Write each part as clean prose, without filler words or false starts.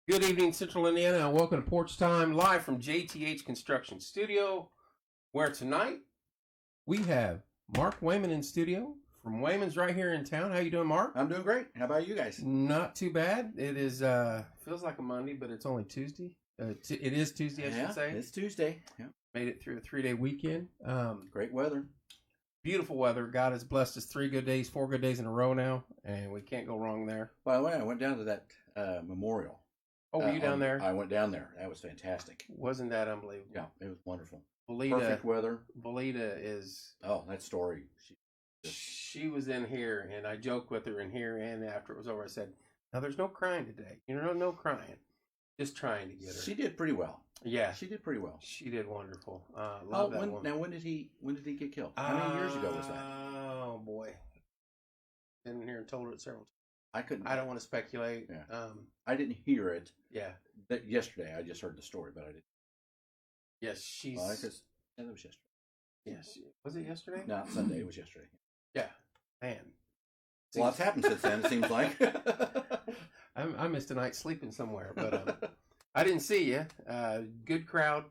Good evening, Central Indiana, and welcome to Porch Time, live from JTH Construction Studio, where tonight we have Mark Wayman in studio from Wayman's right here in town. How you doing, Mark? I'm doing great. How about you guys? Not too bad. It is feels like a Monday, but it's only Tuesday. It is Tuesday, I should say. It's Tuesday. Yeah. Made it through a 3-day weekend. Great weather. Beautiful weather. God has blessed us 4 good days in a row now, and we can't go wrong there. By the way, I went down to that memorial. Oh, were you down there? I went down there. That was fantastic. Wasn't that unbelievable? Yeah, it was wonderful. Perfect weather. Valita is... Oh, that story. She was in here, and I joked with her in here, and after it was over, I said, "Now there's no crying today. No crying. Just trying to get her." She did pretty well. Yeah, she did pretty well. She did wonderful. Love that woman. Now when did he get killed? How many years ago was that? Oh boy, been in here and told her it several times. I don't want to speculate. Yeah. I didn't hear it. Yeah. Yesterday, I just heard the story, but I didn't. Yes, she's. Well, that was yesterday. Yes, was it yesterday? No, Sunday. It was yesterday. Yeah, man. A lot's happened since then. It seems like. I missed a night sleeping somewhere, but I didn't see you. Good crowd.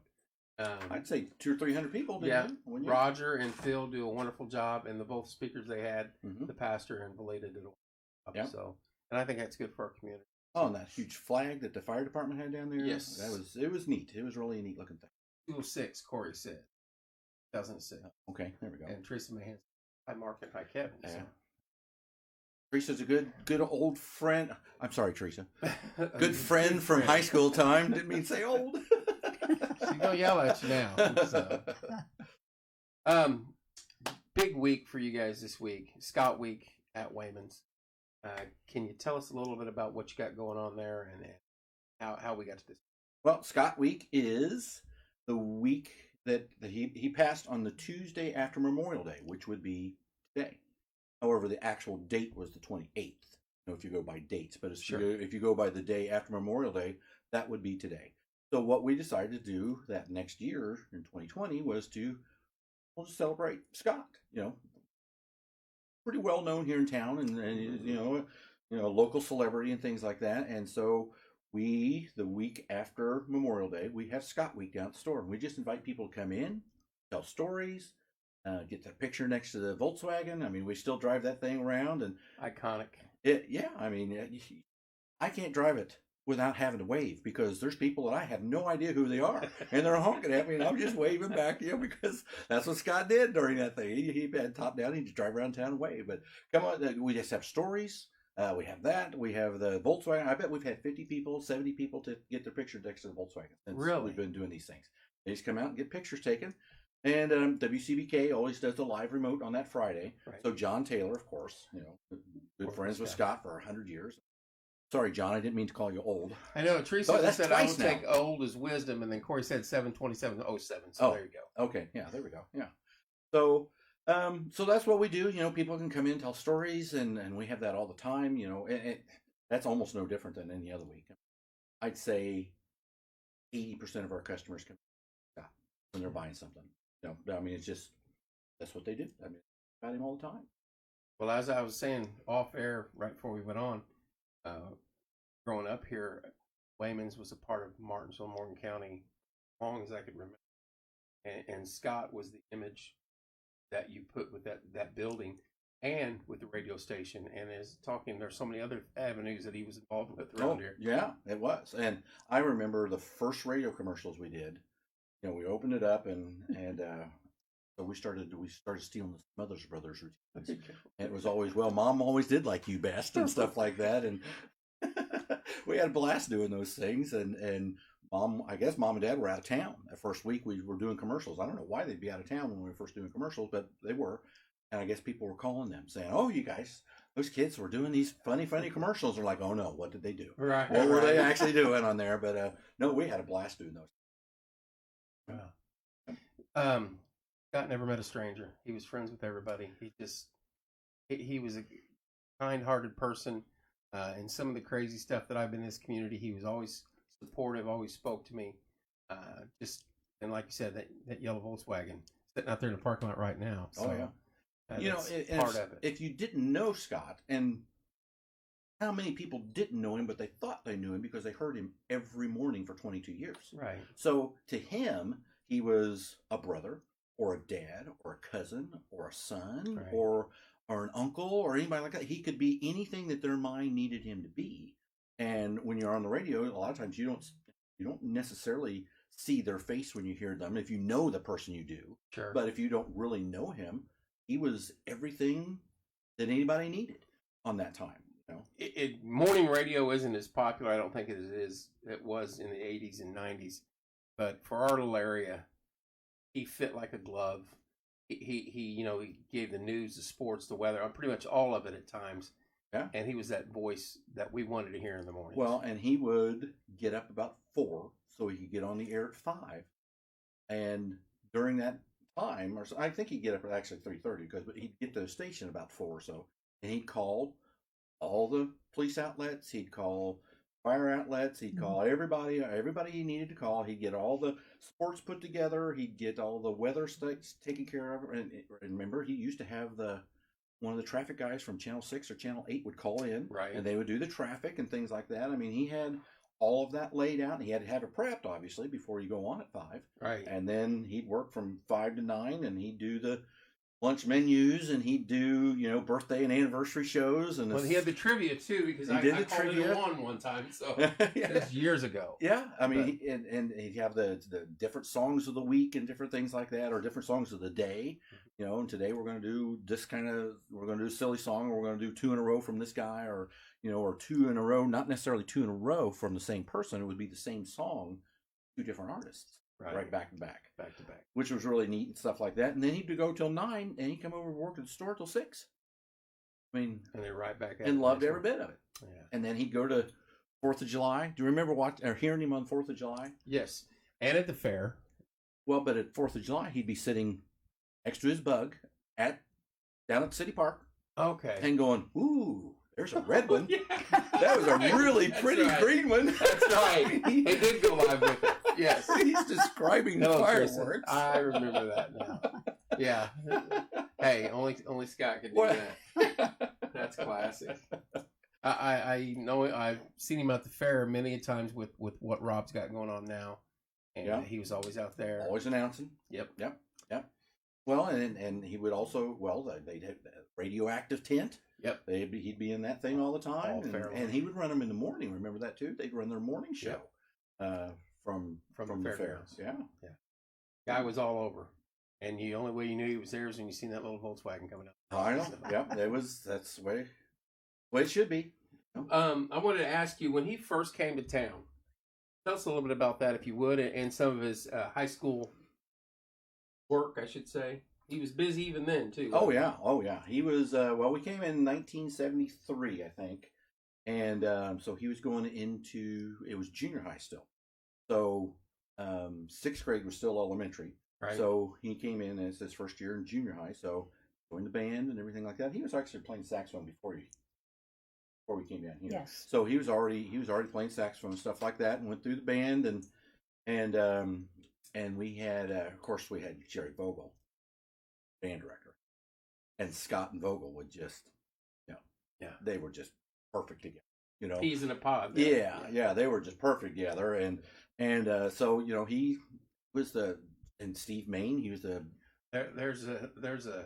I'd say 200 or 300 people. Yeah, Roger and Phil do a wonderful job, and both speakers they had, the pastor and Valita did a wonderful job. Yeah. So, and I think that's good for our community. Oh, and that huge flag that the fire department had down there. Yes, it was neat. It was really a neat looking thing. 206, Corey said. 2006. Okay, there we go. And Teresa Mahan. Hi, Mark, and hi, Kevin. Yeah. So. Teresa's a good old friend. I'm sorry, Teresa. Good friend from high school time. Didn't mean to say old. She's gonna yell at you now. So. Big week for you guys this week. Scott Week at Wayman's. Can you tell us a little bit about what you got going on there and how we got to this? Well, Scott Week is the week that he passed on the Tuesday after Memorial Day, which would be today. However, the actual date was the 28th. If you go by dates, but if you go by the day after Memorial Day, that would be today. So what we decided to do that next year in 2020 was to celebrate Scott. Pretty well known here in town, and local celebrity and things like that. And so the week after Memorial Day, we have Scott Week down at the store, and we just invite people to come in, tell stories. Get that picture next to the Volkswagen. I mean, we still drive that thing around, and iconic. I can't drive it without having to wave, because there's people that I have no idea who they are, and they're honking at me, and I'm just waving back, because that's what Scott did during that thing. He had top down. He just drive around town and wave. But come on, we just have stories. We have that. We have the Volkswagen. I bet we've had 50 people, 70 people to get their picture next to the Volkswagen since we've been doing these things. They just come out and get pictures taken. And WCBK always does the live remote on that Friday. Right. So John Taylor, of course, good friends with Scott for 100 years. Sorry, John, I didn't mean to call you old. I know. Teresa said I would take old as wisdom, and then Corey said 72707. So there you go. Okay, yeah, there we go. Yeah. So that's what we do. People can come in, tell stories, and we have that all the time. That's almost no different than any other week. I'd say 80% of our customers come when they're buying something. I mean, it's just, that's what they do. I mean, about him all the time. Well, as I was saying off air right before we went on, growing up here, Wayman's was a part of Martinsville, Morgan County, as long as I could remember. And Scott was the image that you put with that building and with the radio station. And there's so many other avenues that he was involved with around here. Yeah, it was. And I remember the first radio commercials we did. We opened it up, and so we started stealing the Smothers Brothers routines. And it was always, well, Mom always did like you best and stuff like that. And we had a blast doing those things. And I guess Mom and Dad were out of town. That first week we were doing commercials. I don't know why they'd be out of town when we were first doing commercials, but they were. And I guess people were calling them saying, "Oh, you guys, those kids were doing these funny funny-commercials." They're like, "Oh no, what did they do? Right, what were they actually doing on there?" But no, we had a blast doing those. Scott never met a stranger. He was friends with everybody. He was a kind-hearted person. And some of the crazy stuff that I've been in this community, he was always supportive, always spoke to me. And like you said, that yellow Volkswagen sitting out there in the parking lot right now. So, part of it. If you didn't know Scott, and how many people didn't know him, but they thought they knew him because they heard him every morning for 22 years. Right. So to him, he was a brother or a dad or a cousin or a son Right. or an uncle or anybody like that. He could be anything that their mind needed him to be. And when you're on the radio, a lot of times you don't necessarily see their face when you hear them. If you know the person, you do. Sure. But if you don't really know him, he was everything that anybody needed on that time. You know? Morning radio isn't as popular, I don't think it was in the 80s and 90s. But for our little area, he fit like a glove. He gave the news, the sports, the weather, pretty much all of it at times. Yeah. And he was that voice that we wanted to hear in the morning. Well, and he would get up about 4 so he could get on the air at 5. And during that time, or I think he'd get up at actually 3:30 because he'd get to the station about 4 or so. And he'd call all the police outlets. He'd call fire outlets. He'd call everybody he needed to call. He'd get all the sports put together. He'd get all the weather states taken care of. And remember, he used to have one of the traffic guys from Channel 6 or Channel 8 would call in. Right. And they would do the traffic and things like that. I mean, he had all of that laid out. And he had to have it prepped, obviously, before you go on at 5. Right. And then he'd work from 5 to 9, and he'd do the lunch menus, and he'd do, birthday and anniversary shows. And he had the trivia too, because I called it one time, so that's years ago. Yeah, I mean, and he'd have the different songs of the week and different things like that, or different songs of the day. And today we're going to do we're going to do a silly song, or we're going to do 2 in a row from this guy, or 2 in a row, not necessarily 2 in a row from the same person. It would be the same song, 2 different artists. Right, back to back, which was really neat and stuff like that. And then he'd go till 9, and he'd come over and work at the store till 6. I mean, and they're right back at and loved every bit of it. Yeah. And then he'd go to 4th of July. Do you remember hearing him on 4th of July? Yes, and at the fair. Well, but at 4th of July, he'd be sitting next to his bug down at City Park. Okay, and going, ooh, there's a red one. Yeah. That was a really pretty green one. That's right. He did go live with it. Yes. He's describing the fireworks. I remember that now. Yeah. Hey, only Scott could do that. That's classic. I know I've seen him at the fair many times with what Rob's got going on now. And he was always out there. Always announcing. Yep. Well, and he would also, they'd have a radioactive tent. Yep. He'd be in that thing all the time. And he would run them in the morning. Remember that too? They'd run their morning show from the fair. Yeah. Guy was all over. And the only way you knew he was there was when you seen that little Volkswagen coming up. I know. That's the way it should be. I wanted to ask you, when he first came to town, tell us a little bit about that, if you would, and some of his high school work, I should say. He was busy even then, too. Oh, yeah. He was, we came in 1973, I think. And so he was going into, it was junior high still. So 6th grade was still elementary. Right. So he came in as his first year in junior high. So joined the band and everything like that. He was actually playing saxophone before we came down here. Yes. So he was already playing saxophone and stuff like that, and went through the band, and we had, of course, we had Jerry Vogel, band director, and Scott and Vogel would just, they were just perfect together. Peas in a pod. Yeah, they were just perfect together, and so he was and Steve Main, he was there's a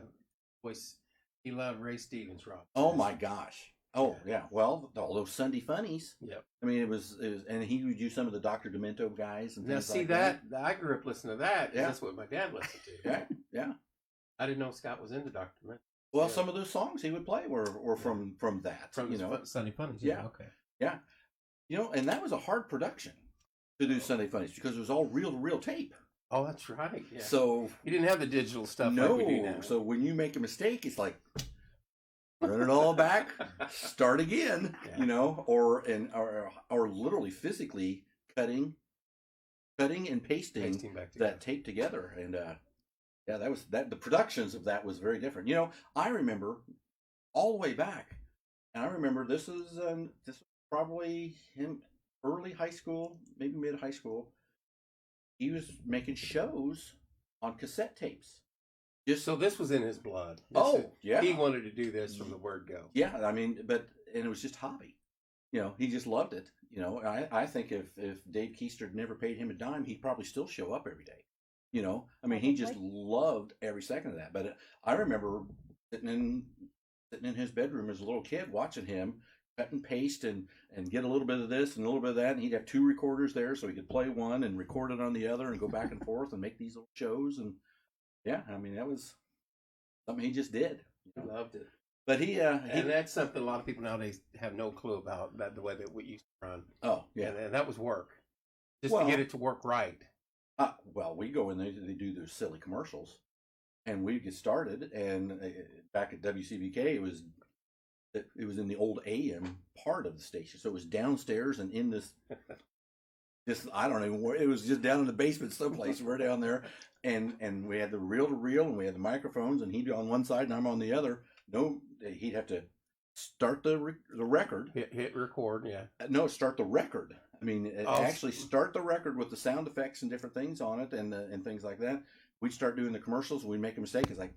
voice. He loved Ray Stevens, Rob. Oh my gosh. Oh yeah, well, all those Sunday funnies. Yep. I mean, it was, and he would use some of the Dr. Demento guys and things like that. I grew up listening to that. Yeah. That's what my dad listened to. Yeah. I didn't know Scott was into Dr. Demento. Well, some of those songs he would play were from that. From Sunday funnies. Yeah. Okay. Yeah. And that was a hard production to do Sunday funnies because it was all reel-to-reel tape. Oh, that's right. Yeah. So you didn't have the digital stuff. No. Like we do now. So when you make a mistake, it's like, run it all back, start again, or literally physically cutting and pasting that tape together. And that was the productions of that was very different. I remember all the way back, and I remember this was probably him early high school, maybe mid high school. He was making shows on cassette tapes. So this was in his blood. Yeah. He wanted to do this from the word go. Yeah, I mean, but and it was just hobby. He just loved it. I think if Dave Keister had never paid him a dime, he'd probably still show up every day. I mean, he just loved every second of that. But I remember sitting in his bedroom as a little kid watching him cut and paste and get a little bit of this and a little bit of that, and he'd have 2 recorders there so he could play one and record it on the other and go back and forth and make these little shows. And yeah, I mean, that was something he just did. He loved it. But he and that's something a lot of people nowadays have no clue about, that the way that we used to run. Oh, yeah. And that was work. Just to get it to work right. Well, we go in there, they do those silly commercials, and we get started, and back at WCBK, it was in the old AM part of the station, so it was downstairs and in this, I don't know where, it was just down in the basement someplace. We're down there, and we had the reel-to-reel, and we had the microphones, and he'd be on one side, and I'm on the other. No, he'd have to start the record. Hit record, yeah. No, start the record. I mean, actually start the record with the sound effects and different things on it and things like that. We'd start doing the commercials, and we'd make a mistake. It's like,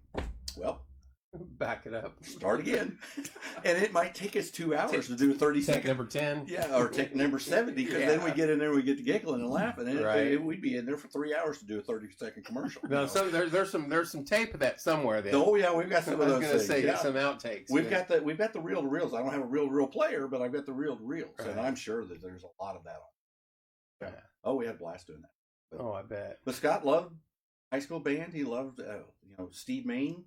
well, back it up. Start again. And it might take us 2 hours to do a 30-second. Take number 10. Yeah, or take number 70, because then we get in there and we get to giggling and laughing. And we'd be in there for 3 hours to do a 30-second commercial. No, so there's some tape of that somewhere then. Oh, yeah, we've got some of those things. I was going to say, some outtakes. We've got the reel-to-reels. I don't have a reel-to-reel player, but I've got the reel-to-reels. Right. And I'm sure that there's a lot of that on. Yeah. Oh, we had a blast doing that. But, I bet. But Scott loved high school band. He loved, Steve Main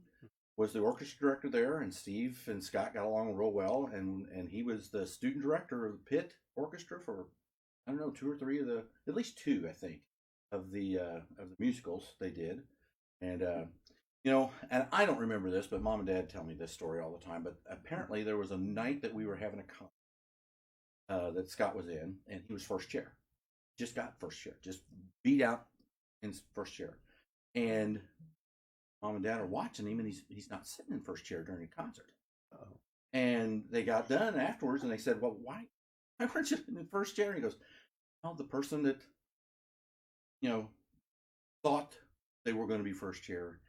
was the orchestra director there, and Steve and Scott got along real well, and he was the student director of the Pitt Orchestra for, I don't know, 2 or 3 of the, at least 2, I think, of the musicals they did. And and I don't remember this, but Mom and Dad tell me this story all the time. But apparently there was a night that we were having a concert that Scott was in, and he was first chair. Just got first chair, just beat out in first chair, and Mom and Dad are watching him, and he's not sitting in first chair during a concert. Uh-oh. And they got done afterwards, and they said, "Well, why weren't you in first chair?" And he goes, "Well, the person that thought they were going to be first chair,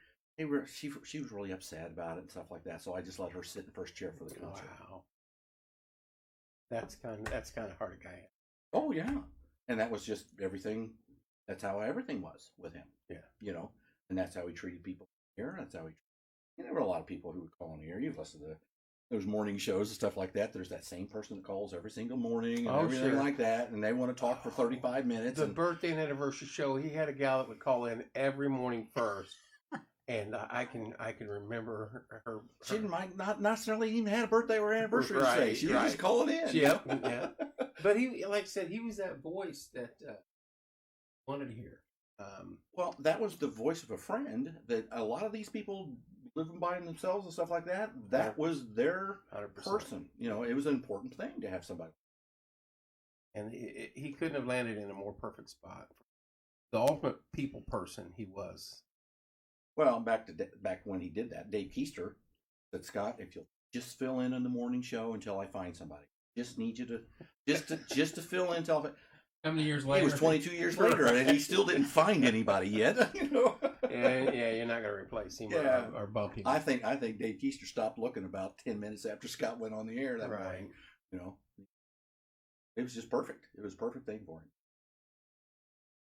she was really upset about it and stuff like that. So I just let her sit in first chair for the concert." Wow, that's kind of hard to get. Oh yeah, and that was just everything. That's how everything was with him. Yeah, and that's how he treated people here. That's how there were a lot of people who would call in here. You've listened to those morning shows and stuff like that. There's that same person that calls every single morning and everything like that, and they want to talk for 35 minutes. The birthday and anniversary show, he had a gal that would call in every morning first. And I can remember her. She might not necessarily even had a birthday or anniversary to say. She was just calling in. Yeah. But he, like I said, he was that voice that wanted to hear. Well, that was the voice of a friend that a lot of these people living by themselves and stuff like that, that was their 100%. Person. It was an important thing to have somebody. And he couldn't have landed in a more perfect spot. The ultimate people person he was. Well, back when he did that, Dave Keister said, "Scott, if you'll just fill in the morning show until I find somebody, just need you to just to fill in until." How many years later? It was 22 years later, and he still didn't find anybody yet. Yeah, you're not going to replace him or bump him. I think Dave Keister stopped looking about 10 minutes after Scott went on the air that morning. It was just perfect. It was a perfect thing for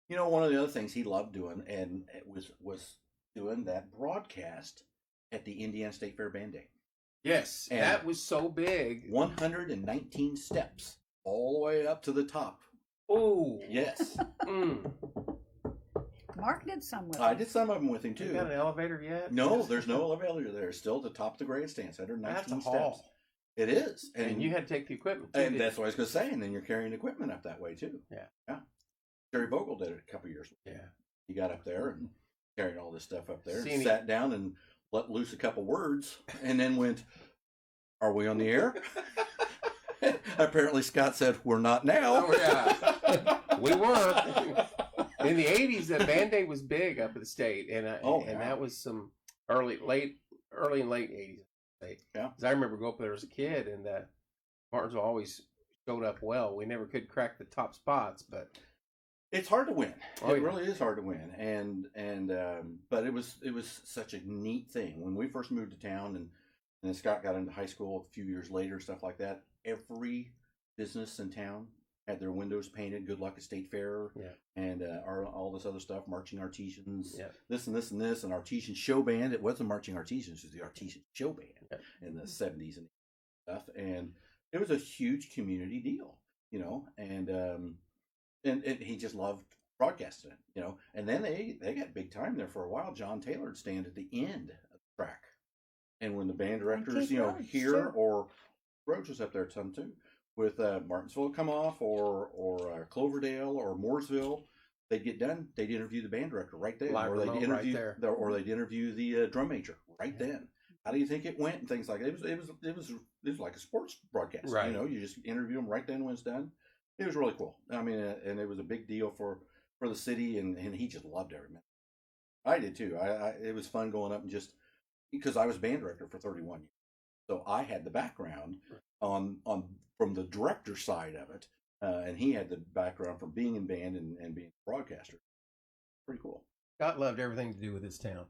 him. One of the other things he loved doing, and it was doing that broadcast at the Indiana State Fair Band Day. Yes, and that was so big. 119 steps all the way up to the top. Oh, yes. Mark did some with him. I did some of them with him too. You got an elevator yet? No, there's no elevator there. Still at the top of the grandstands, 119 steps. Hall. It is, and you had to take the equipment too. And that's what I was going to say. And then you're carrying equipment up that way too. Yeah. Jerry Vogel did it a couple years ago. Yeah, he got up there and carried all this stuff up there, and sat down and let loose a couple words, and then went, "Are we on the air?" Apparently, Scott said, "We're not now." Oh, yeah. We were. In the 80s, that Band Day was big up at the state, and that was some early and late 80s. Yeah. Because I remember going up there as a kid, and Martinsville always showed up well. We never could crack the top spots, but it's hard to win. It really is hard to win, but it was such a neat thing when we first moved to town, and then Scott got into high school a few years later, stuff like that. every business in town had their windows painted. Good luck at State Fair, and all this other stuff. Marching Artisans, this and this and this, and Artesian Show Band. It wasn't Marching Artisans; it was the Artesian Show Band in the '70s and stuff. And it was a huge community deal, and he just loved broadcasting it, And then they got big time there for a while. John Taylor would stand at the end of the track, and when the band directors, here or Rhodes was up there a ton too, with Martinsville come off or Cloverdale or Mooresville, they'd get done. They'd interview the band director right there, or they'd interview the drum major right then. How do you think it went and things like that? It was like a sports broadcast, right? You just interview them right then when it's done. It was really cool. I mean, and it was a big deal for the city, and he just loved every minute. I did too. It was fun going up and just because I was band director for 31 years, so I had the background on from the director side of it, and he had the background from being in band and being a broadcaster. Pretty cool. Scott loved everything to do with his town.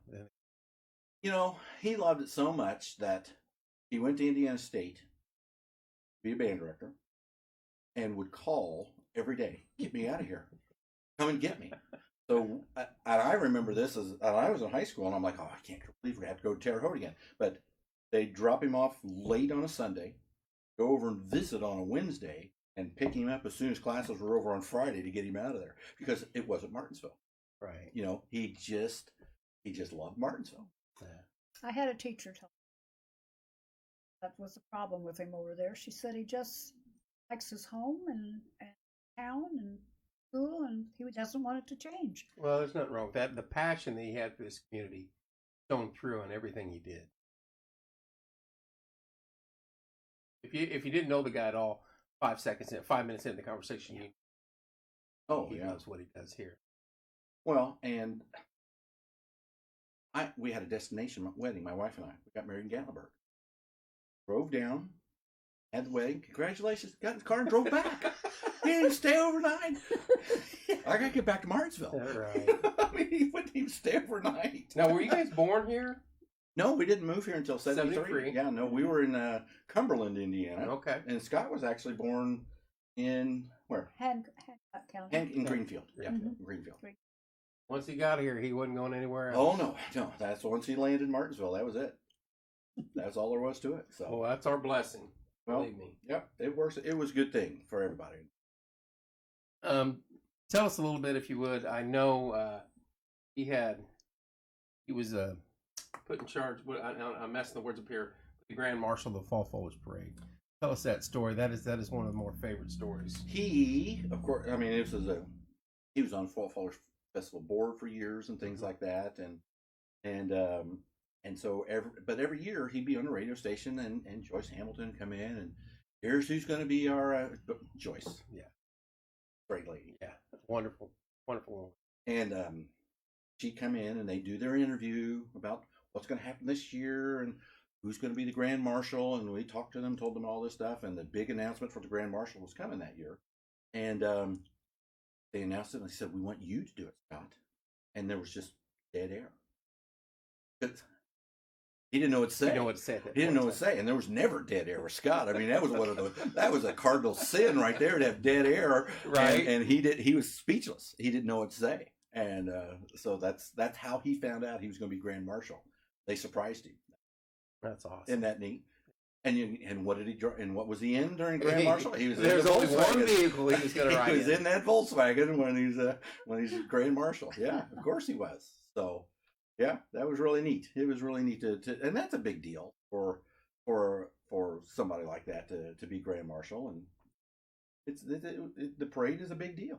He loved it so much that he went to Indiana State to be a band director and would call every day, "Get me out of here. Come and get me." So I remember this as I was in high school, and I'm like, "Oh, I can't believe we have to go to Terre Haute again." But they'd drop him off late on a Sunday, go over and visit on a Wednesday, and pick him up as soon as classes were over on Friday to get him out of there because it wasn't Martinsville. Right. He just loved Martinsville. Yeah. I had a teacher tell me that was the problem with him over there. She said he just likes his home and town and school, and he doesn't want it to change. Well, there's nothing wrong with that. The passion that he had for this community shone through on everything he did. If you didn't know the guy at all, 5 minutes in the conversation, he knows what he does here. Well, and we had a destination wedding, my wife and I. We got married in Gatlinburg. Drove down, had the wedding. Congratulations. Got in the car and drove back. He didn't stay overnight. I got to get back to Martinsville. Right. I mean, he wouldn't even stay overnight. Now, were you guys born here? No, we didn't move here until 73. Yeah, no, we were in Cumberland, Indiana. Okay. And Scott was actually born in where? Hancock County. In Greenfield. Yeah. Mm-hmm. Greenfield. Once he got here, he wasn't going anywhere else. Oh, no. That's once he landed in Martinsville. That was it. That's all there was to it. So. Well, that's our blessing. Well, believe me. Yep, it works. It was a good thing for everybody. Tell us a little bit, if you would. I know he was put in charge. I'm messing the words up here. The Grand Marshal of the Fall Foliage Parade. Tell us that story. That is one of the more favorite stories. He, of course, I mean, he was on Fall Foliage Festival board for years and things like that, and so every year he'd be on the radio station and Joyce Hamilton come in and here's who's going to be our Joyce. Yeah, great lady. Yeah, wonderful woman. And she'd come in and they do their interview about what's going to happen this year and who's going to be the Grand Marshal. And we talked to them, told them all this stuff. And the big announcement for the Grand Marshal was coming that year. And they announced it and they said, "We want you to do it, Scott." And there was just dead air. He didn't know what to say. He didn't know what to say. And there was never dead air with Scott. I mean, that was a cardinal sin right there to have dead air. Right. And he was speechless. He didn't know what to say. And so that's how he found out he was going to be Grand Marshal. They surprised him. That's awesome. Isn't that neat? And what did he drive? And what was he in during Grand Marshal? He was. There's only one vehicle he was going to ride. He was in that Volkswagen when he's Grand Marshal. Yeah, of course he was. So yeah, that was really neat. It was really neat to and that's a big deal for somebody like that to be Grand Marshal, and the parade is a big deal.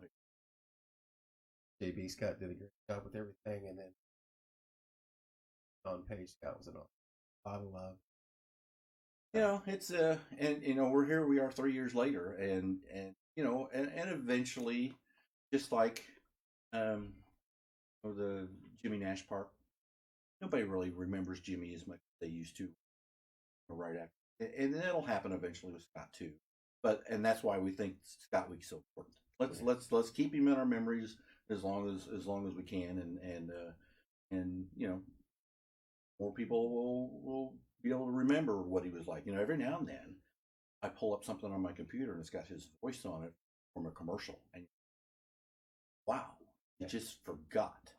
JB Scott did a great job with everything, and then on page Scott was a lot of love. It's and we're here. We are 3 years later, and eventually, just like the Jimmy Nash Park, nobody really remembers Jimmy as much as they used to right after, and that'll happen eventually with Scott too. And that's why we think Scott Week's so important. Let's keep him in our memories as long as we can, and more people will be able to remember what he was like. Every now and then I pull up something on my computer and it's got his voice on it from a commercial, and wow, you just forgot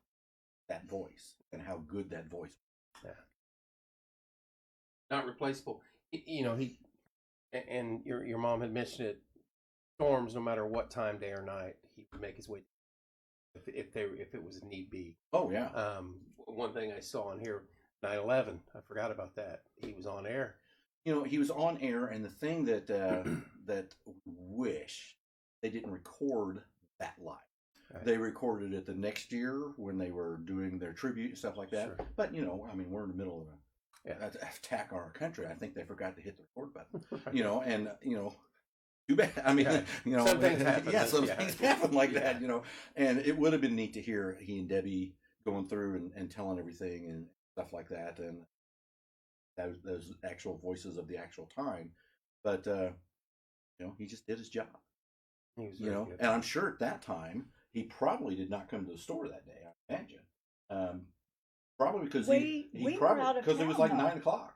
that voice and how good that voice was. Yeah. Not replaceable. You know, and your mom had mentioned it. Storms, no matter what time, day or night, he would make his way. If it was need be. Oh yeah. One thing I saw on here, 9/11. I forgot about that. He was on air. You know, he was on air, and the thing that that we wish they didn't record that live. Right. They recorded it the next year when they were doing their tribute and stuff like that. Sure. But you know, I mean, we're in the middle of an attack on our country. I think they forgot to hit the record button. You know, and you know, too bad. I mean, you know, some things happen. Yeah, some things happen like that. You know, and it would have been neat to hear he and Debbie going through and telling everything and stuff like that, and those actual voices of the actual time. But you know, he just did his job. He was you know, good. And I'm sure at that time he probably did not come to the store that day. I imagine, probably because he probably because it was like 9 o'clock.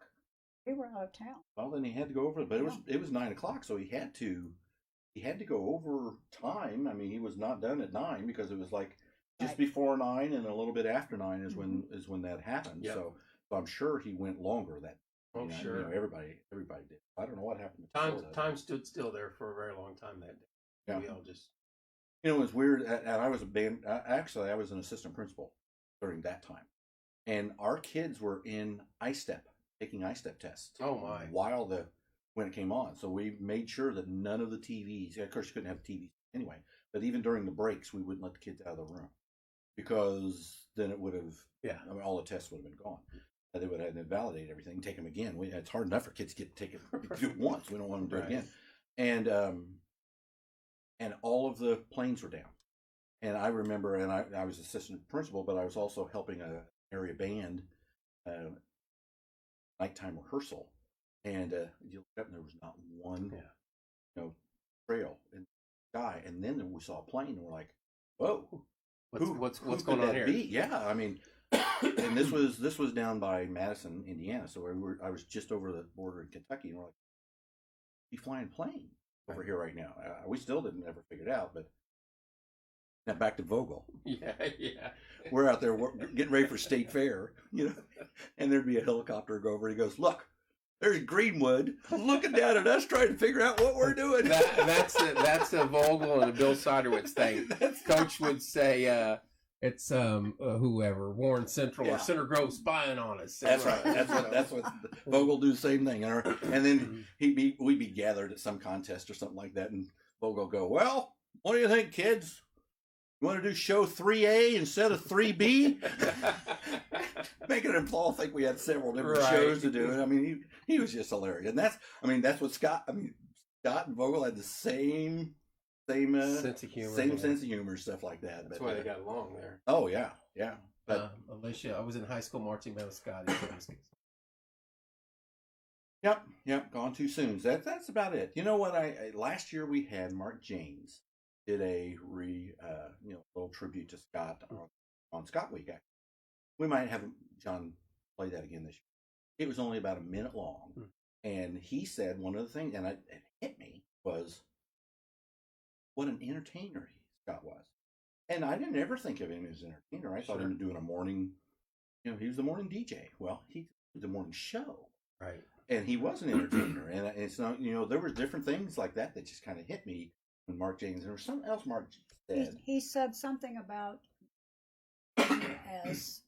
We were out of town. Well, then he had to go over, but it was 9 o'clock, so he had to go over time. I mean, he was not done at 9 because it was like just before 9 and a little bit after 9 is when that happened. Yep. So I'm sure he went longer that. Oh, sure. You know, everybody did. I don't know what happened. Time stood still there for a very long time that day. Yeah. We all just. You know, it was weird. And I was actually, I was an assistant principal during that time, and our kids were in I-STEP, taking I-STEP tests. Oh my! When it came on, so we made sure that none of the TVs. Of course, you couldn't have TVs anyway. But even during the breaks, we wouldn't let the kids out of the room because then it would have. Yeah. I mean, all the tests would have been gone. They would have invalidated everything. Take them again. It's hard enough for kids to take it do it once. We don't want them to do it again. And all of the planes were down. And I remember, and I was assistant principal, but I was also helping a area band nighttime rehearsal. And you look up and there was not one, trail in the sky. And then we saw a plane, and we're like, "Whoa, what's going on here?" Yeah, I mean, and this was down by Madison, Indiana. So I was just over the border in Kentucky, and we're like, "Be flying plane over here right now." We still didn't ever figure it out, but now back to Vogel. Yeah. We're out there getting ready for State Fair, you know, and there'd be a helicopter go over. And he goes, "Look, there's Greenwood looking down at us, trying to figure out what we're doing." That's a Vogel and a Bill Siderwitz thing. Coach would say, "It's whoever, Warren Central or Center Grove spying on us." That's right. That's what Vogel do the same thing. And then we'd be gathered at some contest or something like that, and Vogel go, "Well, what do you think, kids? You want to do show 3A instead of 3B?" Making them all think we had several different shows to do. And I mean, he was just hilarious. And that's what Scott and Vogel had the same sense of humor. Same sense of humor, stuff like that. That's why they got along there. Oh, yeah. But Alicia, I was in high school marching band with Scott. Yep. Gone too soon. That's about it. You know what? Last year we had Mark James did a little tribute to Scott on Scott Week. Actually. We might have John play that again this year. It was only about a minute long, and he said one of the things, and it hit me, was what an entertainer Scott was. And I didn't ever think of him as an entertainer. I thought him doing a morning, he was the morning DJ. Well, he did the morning show, right? And he was an entertainer. And it's not, there were different things like that just kind of hit me when Mark James. There was something else Mark said. He said something about as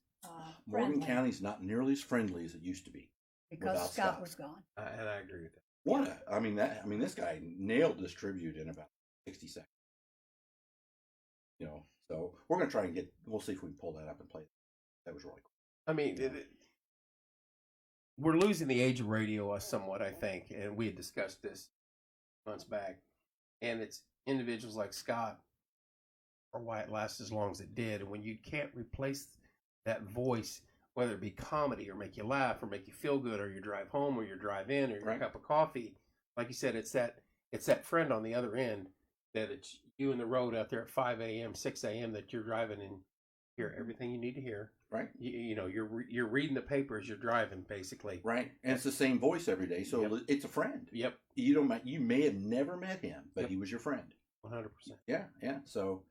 Morgan County's not nearly as friendly as it used to be because Scott was gone. And I agree with that. This guy nailed this tribute in about 60 seconds. So we're going to try and we'll see if we can pull that up and play it. That was really cool. I mean, we're losing the age of radio somewhat, I think, and we had discussed this months back. And it's individuals like Scott, or why it lasts as long as it did. And when you can't replace that voice, whether it be comedy or make you laugh or make you feel good, or you drive home or you drive in or your cup of coffee, like you said, it's that friend on the other end that it's you in the road out there at 5 a.m., 6 a.m. that you're driving and hear everything you need to hear. Right. You know, you're reading the paper as you're driving, basically. Right. And it's the same voice every day, so it's a friend. Yep. You may have never met him, but he was your friend. 100%. Yeah. So,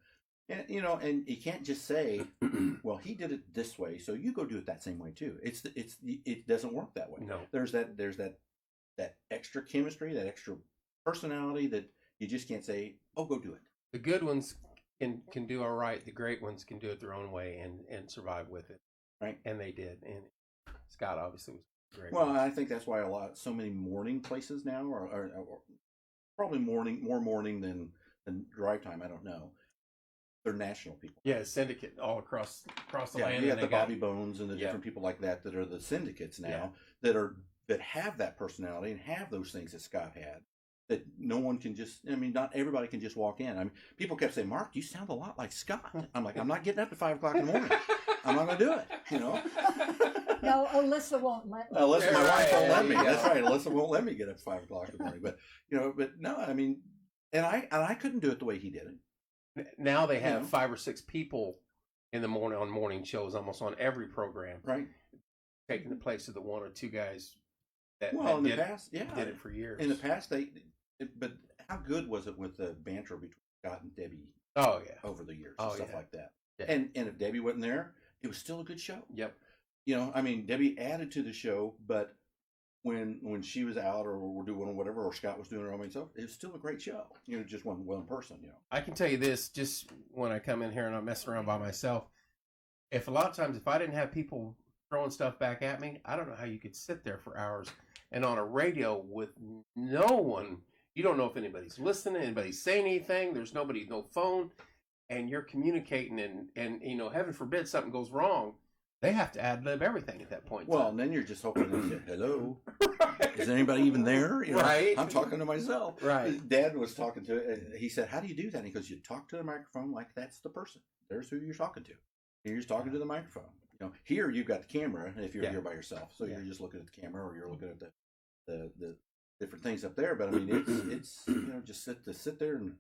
and you know, and you can't just say, well, he did it this way, so you go do it that same way too. It doesn't work that way. No. There's that extra chemistry, that extra personality that you just can't say, oh, go do it. The good ones can do all right. The great ones can do it their own way and survive with it. Right. And they did. And Scott obviously was great. Well, I think that's why so many morning places now are probably more morning than drive time. I don't know. They're national people. Yeah, syndicate all across the land. You got the Bobby Bones and the different people like that are the syndicates now that have that personality and have those things that Scott had. That no one can just, I mean, not everybody can just walk in. I mean, people kept saying, Mark, you sound a lot like Scott. I'm like, I'm not getting up at 5 o'clock in the morning. I'm not going to do it, you know. No, Alyssa won't let me. Alyssa, my wife won't let me. That's right. Alyssa won't let me get up at 5 o'clock in the morning. But, you know, no, I mean, and I couldn't do it the way he did it. Now they have 5 or 6 people in the morning on morning shows, almost on every program. Right. Taking the place of the 1 or 2 guys that in the past, did it for years. In the past, but how good was it with the banter between Scott and Debbie? Oh yeah, over the years and stuff like that. Yeah. And if Debbie wasn't there, it was still a good show. Yep. You know, I mean, Debbie added to the show, but when she was out or we're doing whatever, or Scott was doing her own stuff, it was still a great show. You know, just one person. You know, I can tell you this: just when I come in here and I'm messing around by myself, if a lot of times if I didn't have people throwing stuff back at me, I don't know how you could sit there for hours. And on a radio with no one, you don't know if anybody's listening, anybody's saying anything. There's nobody, no phone, and you're communicating, and you know, heaven forbid something goes wrong, they have to ad lib everything at that point. Well, and then you're just hoping to say, hello, is anybody even there? You know, right. I'm talking to myself. Right. Dad was talking to. He said, "How do you do that?" And he goes, "You talk to the microphone like that's the person. There's who you're talking to. You're just talking to the microphone. You know, here you've got the camera if you're here by yourself, so you're just looking at the camera or you're looking at the different things up there. But I mean, it's you know, just sit there and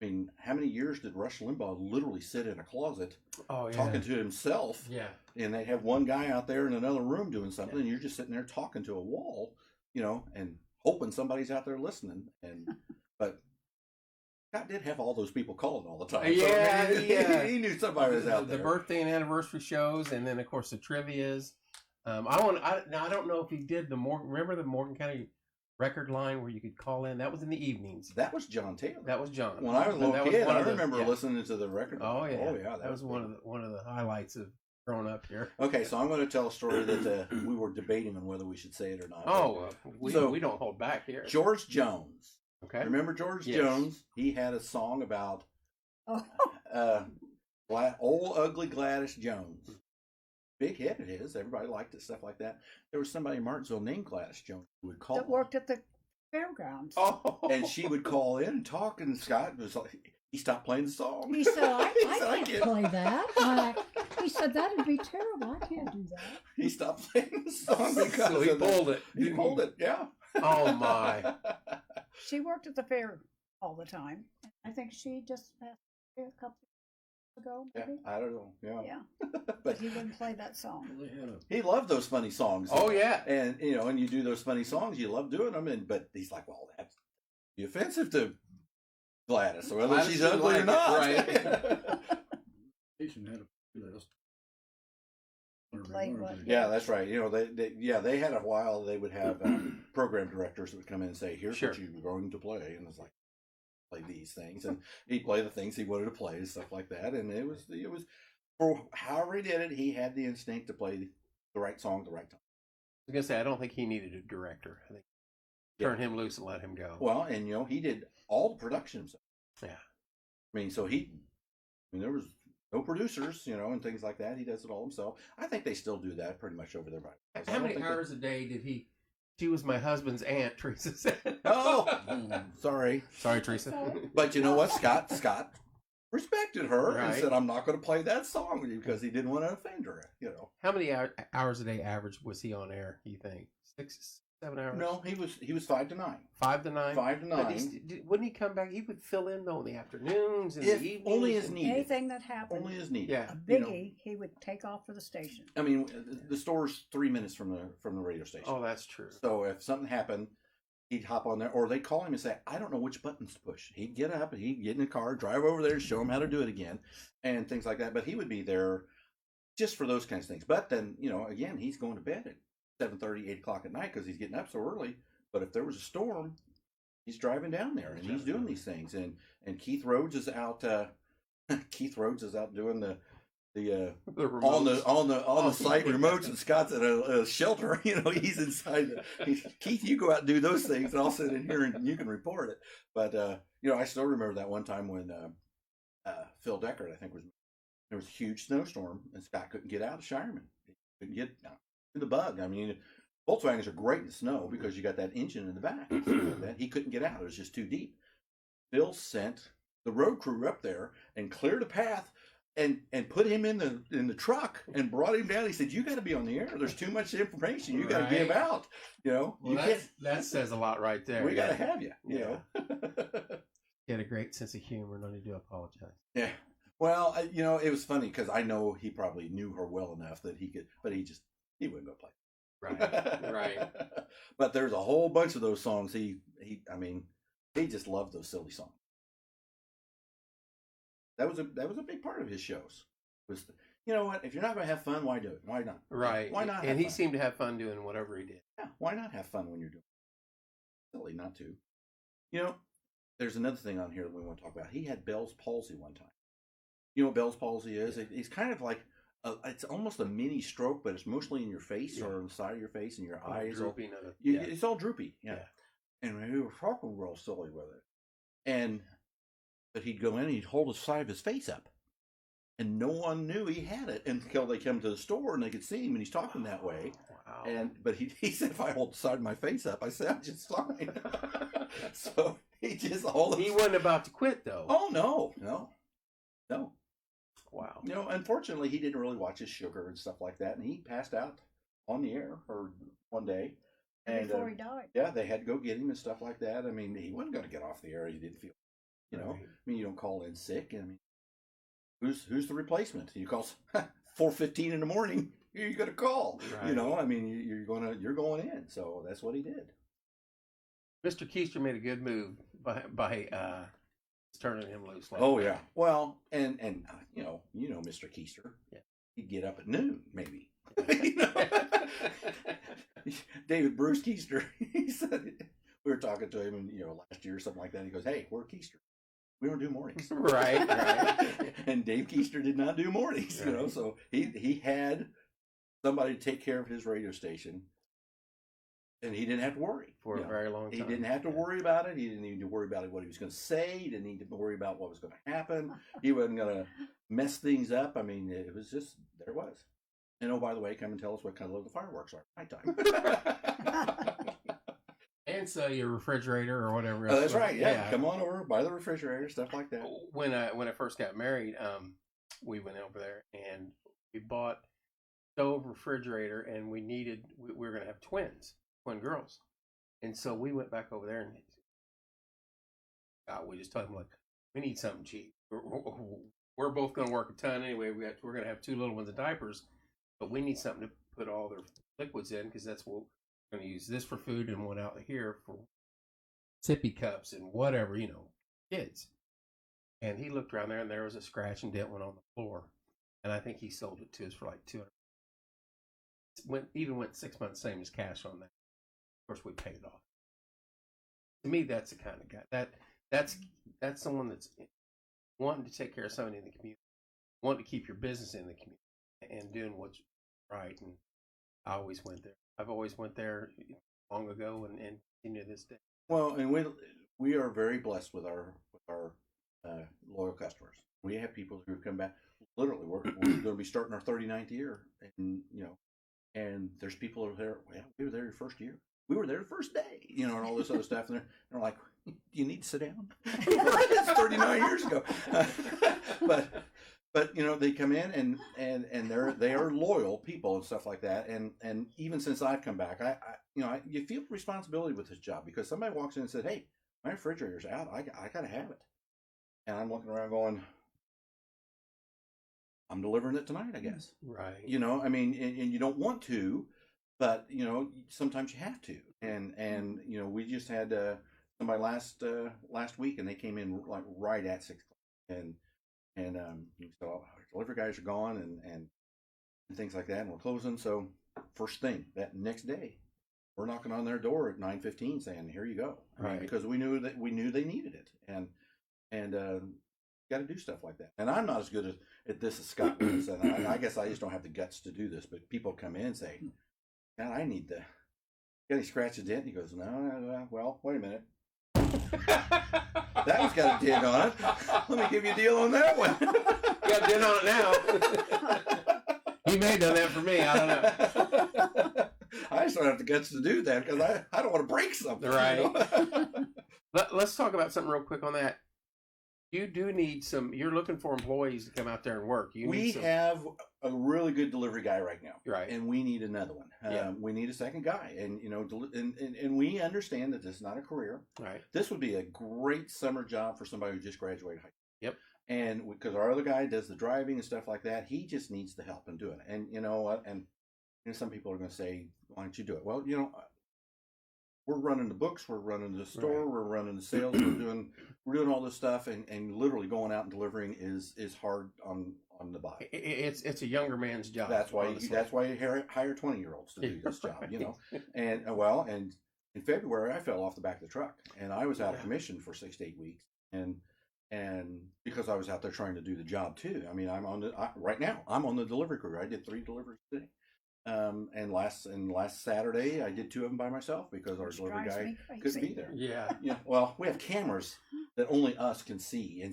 I mean, how many years did Rush Limbaugh literally sit in a closet talking to himself? Yeah, and they have one guy out there in another room doing something, and you're just sitting there talking to a wall, you know, and hoping somebody's out there listening. And but Scott did have all those people calling all the time. Yeah, so, I mean, he knew somebody was out there. The birthday and anniversary shows, and then of course the trivias. I don't know if he did remember the Morgan County record line where you could call in? That was in the evenings. That was John Taylor. That was John. When I was a little kid, I remember listening to the record. Oh yeah, that was one of the highlights of growing up here. Okay, so I'm going to tell a story that we were debating on whether we should say it or not. Oh, we don't hold back here. George Jones. Okay. Remember George Jones? He had a song about old ugly Gladys Jones. Big hit it is. Everybody liked it, stuff like that. There was somebody in Martinsville named Gladys Jones who would call. That worked at the fairgrounds. Oh, and she would call in and talk, and Scott was like, he stopped playing the song. He said, I can't play that. He said, that'd be terrible. I can't do that. He stopped playing the song because so he pulled it. He pulled it, yeah. Oh, my. She worked at the fair all the time. I think she just passed a couple ago, maybe? Yeah, I don't know. Yeah. But he wouldn't play that song. He loved those funny songs. Oh yeah. And you know, and you do those funny songs, you love doing them, but he's like, well, that's offensive to Gladys, so whether she's ugly or not. Right. Yeah, that's right. You know, they had a while they would have program directors that would come in and say, here's what you're going to play, and it's like, play these things, and he'd play the things he wanted to play and stuff like that. And it was for however he did it, he had the instinct to play the right song at the right time. I was gonna say, I don't think he needed a director. I think turn him loose and let him go. Well, and you know, he did all the production himself. Yeah, I mean, there was no producers, you know, and things like that. He does it all himself. I think they still do that pretty much over there. How many hours a day did he? She was my husband's aunt, Teresa said. Oh, sorry, Teresa. But you know what, Scott respected her and right. said, "I'm not going to play that song with you," because he didn't want to offend her. You know, how many hours a day average was he on air? You think 6, 7 hours? No, he was 5 to 9. 5 to 9. 5 to 9. But wouldn't he come back? He would fill in though in the afternoons and If the evenings. only as needed. Anything that happened, Only as needed. Yeah. a You know, biggie, he would take off for the station. I mean, the store's 3 minutes from the radio station. Oh, that's true. So if something happened, he'd hop on there, or they'd call him and say, "I don't know which buttons to push." He'd get up and he'd get in the car, drive over there, show him how to do it again, and things like that. But he would be there just for those kinds of things. But then, again, he's going to bed at 7:30, 8 o'clock at night because he's getting up so early. But if there was a storm, he's driving down there and he's doing these things. And Keith Rhodes is out. Keith Rhodes is out doing the on the site remotes, and Scott's at a shelter. He's inside. Keith, you go out and do those things, and I'll sit in here and you can report it. But I still remember that one time when Phil Deckard, I think, there was a huge snowstorm, and Scott couldn't get out of Shireman. He couldn't get to the bug. I mean, Volkswagens are great in the snow because you got that engine in the back. He couldn't get out; it was just too deep. Phil sent the road crew up there and cleared a path. And put him in the truck and brought him down. He said, "You got to be on the air. There's too much information you got to give out. Well, that says a lot right there. We got to have you. You know." He had a great sense of humor. No need to apologize. Yeah. Well, it was funny because I know he probably knew her well enough that he could, but he wouldn't go play. Right. But there's a whole bunch of those songs. He just loved those silly songs. That was a big part of his shows. Was what? If you're not going to have fun, why do it? Why not? Right. Why not? And he seemed to have fun doing whatever he did. Yeah. Why not have fun when you're doing it? Silly not to. There's another thing on here that we want to talk about. He had Bell's palsy one time. You know what Bell's palsy is? It's kind of like it's almost a mini stroke, but it's mostly in your face or on the side of your face, and your eyes. Droopy. It's all droopy. Yeah. And we were talking real silly with it, but he'd go in and he'd hold the side of his face up. And no one knew he had it until they come to the store and they could see him, and he's talking that way. Wow. But he said, "If I hold the side of my face up," I said, "I'm just fine." So he just he wasn't about to quit though. Oh no. Wow. Unfortunately, he didn't really watch his sugar and stuff like that, and he passed out on the air one day. And before he died. Yeah, they had to go get him and stuff like that. I mean, he wasn't going to get off the air. He didn't feel. Right. I mean, you don't call in sick. I mean, who's the replacement? You call 4:15 in the morning. Who are you going to call? Right. I mean, you're going in. So that's what he did. Mr. Keister made a good move by turning him loose. Oh yeah. Well, and Mr. Keister. Yeah. He'd get up at noon, maybe. David Bruce Keister. He said we were talking to him, last year or something like that. He goes, "Hey, we're Keister. We don't do mornings." Right. And Dave Keister did not do mornings, so he had somebody to take care of his radio station, and he didn't have to worry. For a very long time. He didn't have to worry about it. He didn't need to worry about what he was going to say. He didn't need to worry about what was going to happen. He wasn't going to mess things up. I mean, it was just, there it was. And oh, by the way, come and tell us what color the fireworks are at nighttime. And so your refrigerator or whatever. Oh, that's right. Yeah. Come on over, buy the refrigerator, stuff like that. When I first got married, we went over there and we bought stove, refrigerator, and we were going to have twin girls. And so we went back over there and we just told them, "Look, we need something cheap. We're both going to work a ton anyway. We're going to have two little ones in diapers, but we need something to put all their liquids in because that's what we're going to use this for food and one out here for sippy cups and whatever, kids." And he looked around there and there was a scratch and dent one on the floor. And I think he sold it to us for like $200. Went 6 months, same as cash on that. Of course, we paid it off. To me, that's the kind of guy that's someone that's wanting to take care of somebody in the community, wanting to keep your business in the community, and doing what's right. And I always went there. I've always went there long ago, and continue to this day. Well, and we are very blessed with our loyal customers. We have people who come back. Literally, we're going to be starting our 39th year, and there's people over there. Well, we were there your first year. We were there the first day, and all this other stuff. And they're like, "Do you need to sit down?" It's 39 years ago. But But they come in and they are loyal people and stuff like that. And even since I've come back, you feel responsibility with this job because somebody walks in and says, "Hey, my refrigerator's out. I gotta have it." And I'm looking around going, "I'm delivering it tonight, I guess." Right. I mean, and you don't want to, but sometimes you have to. And we just had somebody last week, and they came in like right at 6:00, and so our delivery guys are gone and things like that, and we're closing. So first thing that next day, we're knocking on their door at 9:15, saying, "Here you go," right? Because we knew they needed it, and got to do stuff like that. And I'm not as good at this as Scott is, and I guess I just don't have the guts to do this. But people come in and say, "God, I need the." Got he scratched a dent? And he goes, "No, well, wait a minute." That one's got a dent on it. Let me give you a deal on that one. You got a dent on it now. He may have done that for me. I don't know. I just don't have the guts to do that because I don't want to break something. Right. Let's talk about something real quick on that. You do need you're looking for employees to come out there and work. We have a really good delivery guy right now. Right. And we need another one. We need a second guy. And, and we understand that this is not a career. Right. This would be a great summer job for somebody who just graduated high school. Yep. And because our other guy does the driving and stuff like that, he just needs the help in doing it. And, and some people are going to say, "Why don't you do it?" Well, we're running the books, we're running the store, we're running the sales, we're doing all this stuff, and literally going out and delivering is hard on the body. It's a younger man's job. That's why you hire 20-year-olds to do this job, And and in February I fell off the back of the truck, and I was out of commission for 6 to 8 weeks, and because I was out there trying to do the job too. I mean, right now I'm on the delivery crew. I did 3 deliveries today. And last Saturday I did 2 of them by myself because our delivery guy couldn't be there. Yeah. Well, we have cameras that only us can see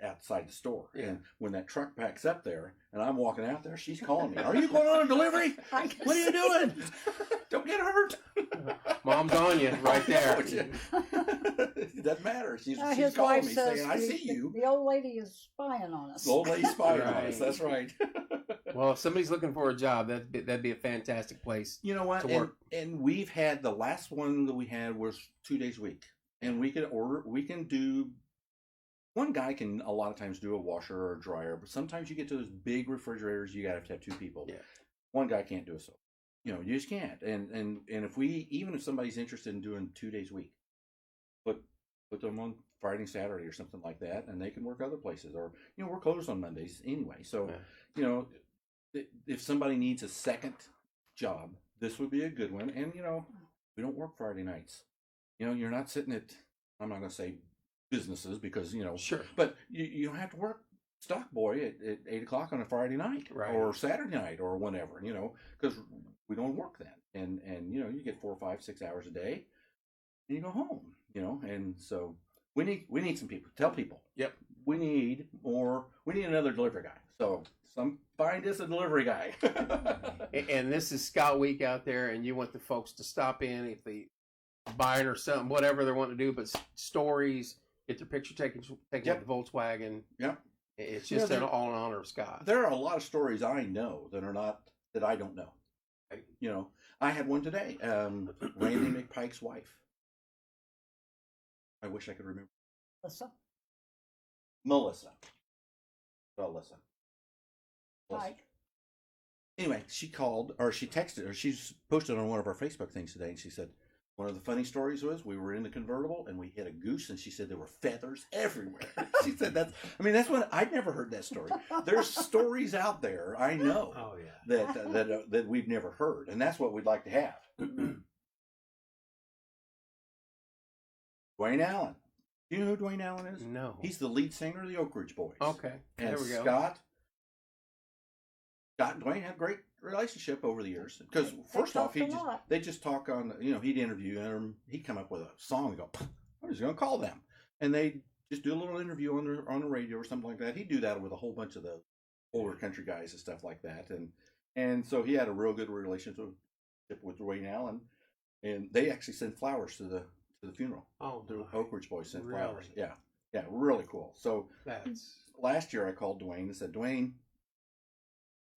outside the store. Yeah. And when that truck backs up there and I'm walking out there, she's calling me. "Are you going on a delivery? What are you doing? Don't get hurt." Mom's on you right there. It doesn't matter. She's his calling wife me says saying, "I see you." The old lady is spying on us. The old lady's spying on Right. us. That's right. Well, if somebody's looking for a job, that'd be a fantastic place. You know what? To work. And we've had the last one that we had was 2 days a week, and we can do. One guy can a lot of times do a washer or a dryer, but sometimes you get to those big refrigerators, you gotta have to have 2 people. Yeah. One guy can't do it, so you just can't. And if somebody's interested in doing 2 days a week, put them on Friday and Saturday or something like that, and they can work other places. Or we're closed on Mondays anyway, so if somebody needs a second job, this would be a good one. And we don't work Friday nights. You're not sitting at, I'm not going to say businesses because Sure. but you don't have to work stock boy at 8 o'clock on a Friday night, Right. or Saturday night or whenever, because we don't work then. And you get 4, 5, 6 hours a day, and you go home. And so we need some people. Tell people. Yep. We need another delivery guy. So find us a delivery guy. And this is Scout Week out there, and you want the folks to stop in if they buying or something, whatever they want to do, but stories, get their picture taken with the Volkswagen. Yeah. It's just all in honor of Scott. There are a lot of stories I know that I don't know. Right. I had one today. Randy McPike's wife. I wish I could remember. Melissa. Pike. Anyway, she called, or she texted, or she's posted on one of our Facebook things today, and she said, one of the funny stories was we were in the convertible and we hit a goose, and she said there were feathers everywhere. She said that's what I'd never heard that story. There's stories out there, I know, that we've never heard, and that's what we'd like to have. Dwayne Allen. Do you know who Dwayne Allen is? No. He's the lead singer of the Oak Ridge Boys. Okay. And there we go. Scott and Dwayne had a great relationship over the years. Because first off, they just talk on, he'd interview him. He'd come up with a song and go, I'm just going to call them. And they'd just do a little interview on the radio or something like that. He'd do that with a whole bunch of the older country guys and stuff like that. And so he had a real good relationship with Dwayne Allen. And they actually sent flowers to the funeral. Oh, the Oak Ridge Boys sent really? flowers. Yeah, really cool. So that's last year I called Dwayne and said, Dwayne,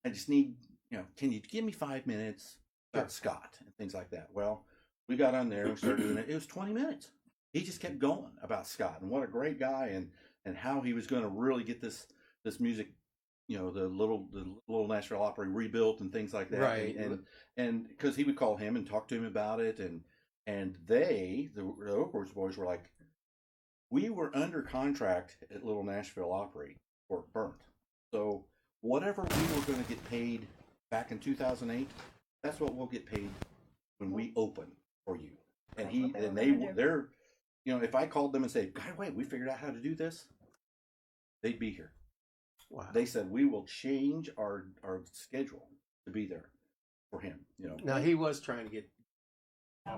I just need, can you give me 5 minutes about Scott and things like that? Well, we got on there and we started doing it. It was 20 minutes. He just kept going about Scott and what a great guy and how he was going to really get this music, the little Nashville Opry rebuilt and things like that. Right. And because he would call him and talk to him about it. And the Oakwoods boys were like, we were under contract at Little Nashville Opry before it burnt. So whatever we were going to get paid back in 2008, that's what we'll get paid when we open for you. And they're, if I called them and said, God, wait, we figured out how to do this, they'd be here. Wow. They said, we will change our schedule to be there for him. Now he was trying to get.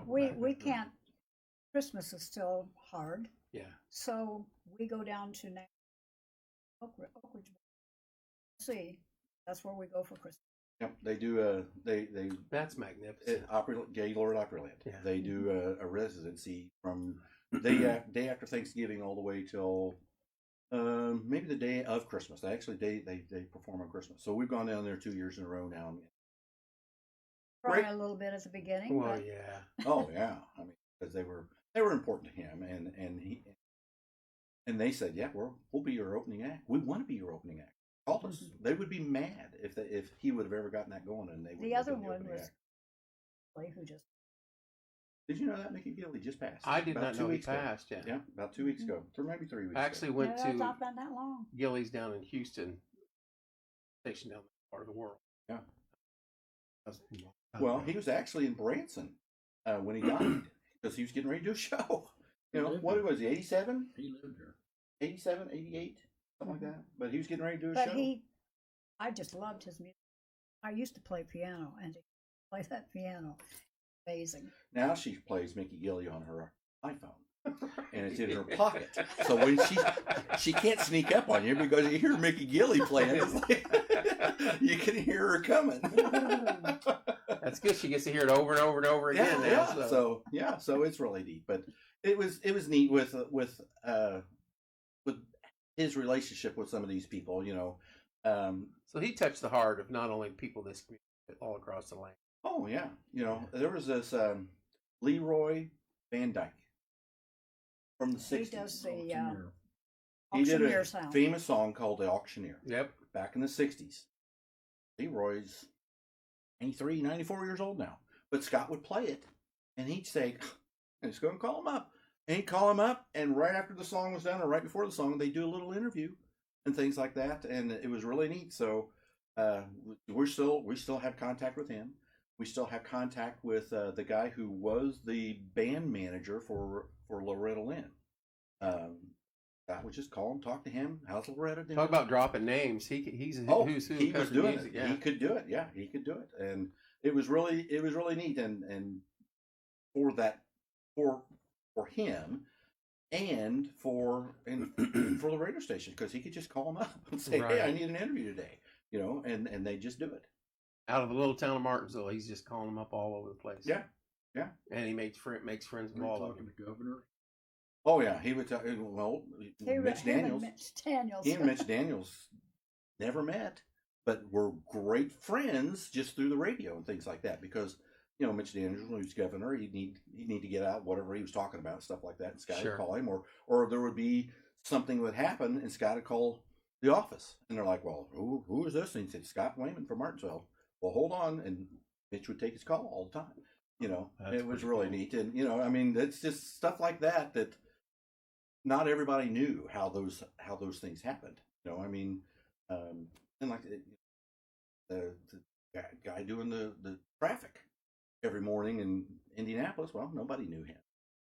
We can't. Christmas is still hard. Yeah. So we go down to Oakridge. See, that's where we go for Christmas. Yep, they do. They That's magnificent. Gaylord Opryland. Yeah. They do a residency from day after Thanksgiving all the way till maybe the day of Christmas. They perform on Christmas. So we've gone down there 2 years in a row now. Cry a little bit at the beginning. Well, but... yeah. Oh yeah. I mean, because they were important to him, and they said, yeah, we'll be your opening act. We want to be your opening act. Call us. Mm-hmm. They would be mad if he would have ever gotten that going, and they would. The other one was who just. Did you know that Mickey Gilly just passed? I did not know he passed. Yeah, about 2 weeks ago, or maybe 3 weeks. I actually went to. It's not been that long. Gilly's down in Houston, station down that part of the world. Yeah. Well, he was actually in Branson when he died because he was getting ready to do a show. What was he? 87? He lived here. 87, 88, something like that. But he was getting ready to do a show. But I just loved his music. I used to play piano, and to play that piano, amazing. Now she plays Mickey Gilly on her iPhone, and it's in her pocket. So when she can't sneak up on you because you hear Mickey Gilly playing, it's like you can hear her coming. That's good. She gets to hear it over and over and over again. So it's really neat. But it was neat with his relationship with some of these people. So he touched the heart of not only people in this community, but all across the land. Oh yeah, there was this Leroy Van Dyke from the 60s. He does the he did a sound. famous song called "The Auctioneer." Yep. Back in the 60s. Leroy's 93, 94 years old now. But Scott would play it, and he'd say, I'm just going to call him up. And he'd call him up, and right after the song was done, or right before the song, they'd do a little interview and things like that, and it was really neat. So we still have contact with him. We still have contact with the guy who was the band manager for Loretta Lynn. Scott would just call him, talk to him. How's Loretta doing? Talk about dropping names. He's who's who. He was doing music. it. Yeah. He could do it. Yeah, he could do it, and it was really neat. And for him, and for the radio station, because he could just call him up and say, right. Hey, I need an interview today. And they just do it. Out of the little town of Martinsville, he's just calling them up all over the place. Yeah. And he makes friends with all of them. The governor. Oh yeah, he would talk. Well, Mitch Daniels. He and Mitch Daniels never met, but were great friends just through the radio and things like that. Because Mitch Daniels, when he was governor, he'd need to get out whatever he was talking about, stuff like that. And Scott would call him, or there would be something would happen, and Scott would call the office, and they're like, "Well, who is this?" And he said, "Scott Wayman from Martinsville." Well, hold on, and Mitch would take his call all the time. It was really neat, and I mean, it's just stuff like that not everybody knew how those things happened. I mean, and like the guy doing the traffic every morning in Indianapolis. Well, nobody knew him,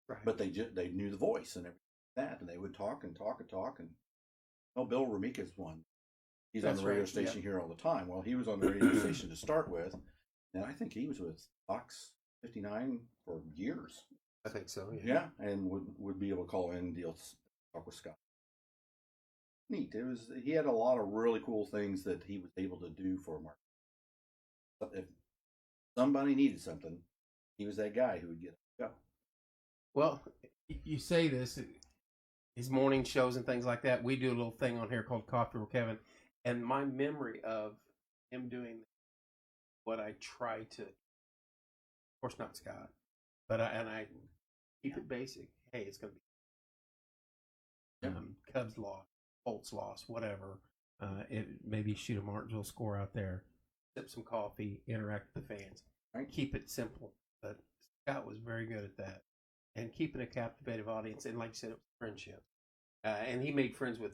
right. But they knew the voice and everything like that, and they would talk and talk and talk. And Bill Ramika's one. He's on the radio station here all the time. Well, he was on the radio station to start with, and I think he was with Fox 59 for years. I think so. Yeah, and would be able to call in and talk with Scott. Neat. He had a lot of really cool things that he was able to do for Mark. If somebody needed something, he was that guy who would get it. Go. Well, you say this, his morning shows and things like that. We do a little thing on here called Coffee with Kevin, and my memory of him doing what I try to, of course not Scott, but I keep it basic. Hey, it's gonna be Cubs lost, Colts lost, whatever. Maybe shoot a Martinsville score out there, sip some coffee, interact with the fans. Right. Keep it simple. But Scott was very good at that, and keeping a captivative audience. And like you said, it was friendship. And he made friends with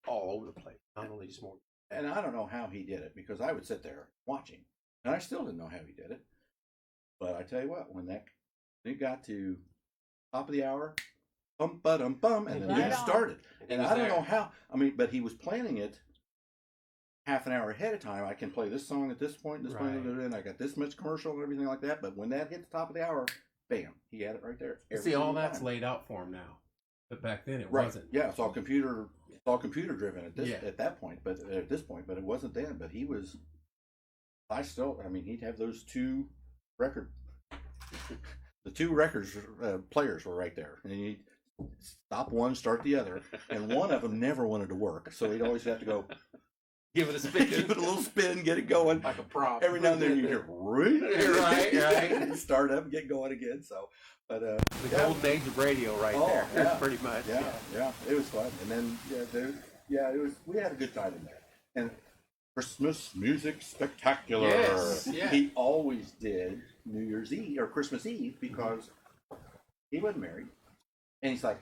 all over the place, not only just more. And I don't know how he did it, because I would sit there watching, and I still didn't know how he did it. But I tell you what, when it got to top of the hour, bum ba dum bum, and then it started. And I don't know how. I mean, but he was planning it half an hour ahead of time. I can play this song at this point, this point, and I got this much commercial and everything like that. But when that hit the top of the hour, bam, he had it right there. See, all that's laid out for him now, but back then it wasn't. Yeah, it's all computer. It's all computer driven at that point. But at this point, but it wasn't then. But he was. I mean, he'd have those two record. The two records players were right there, and he'd stop one, start the other, and one of them never wanted to work, so he'd always have to go. Give it a spin. Give it a little spin, get it going. Like a prop. Every now and then you hear, right. Start up and get going again. So, but the golden age of radio right there, pretty much. Yeah, it was fun. And then, it was. We had a good time in there. And Christmas music spectacular. Yes, yeah. He always did New Year's Eve or Christmas Eve because he wasn't married. And he's like,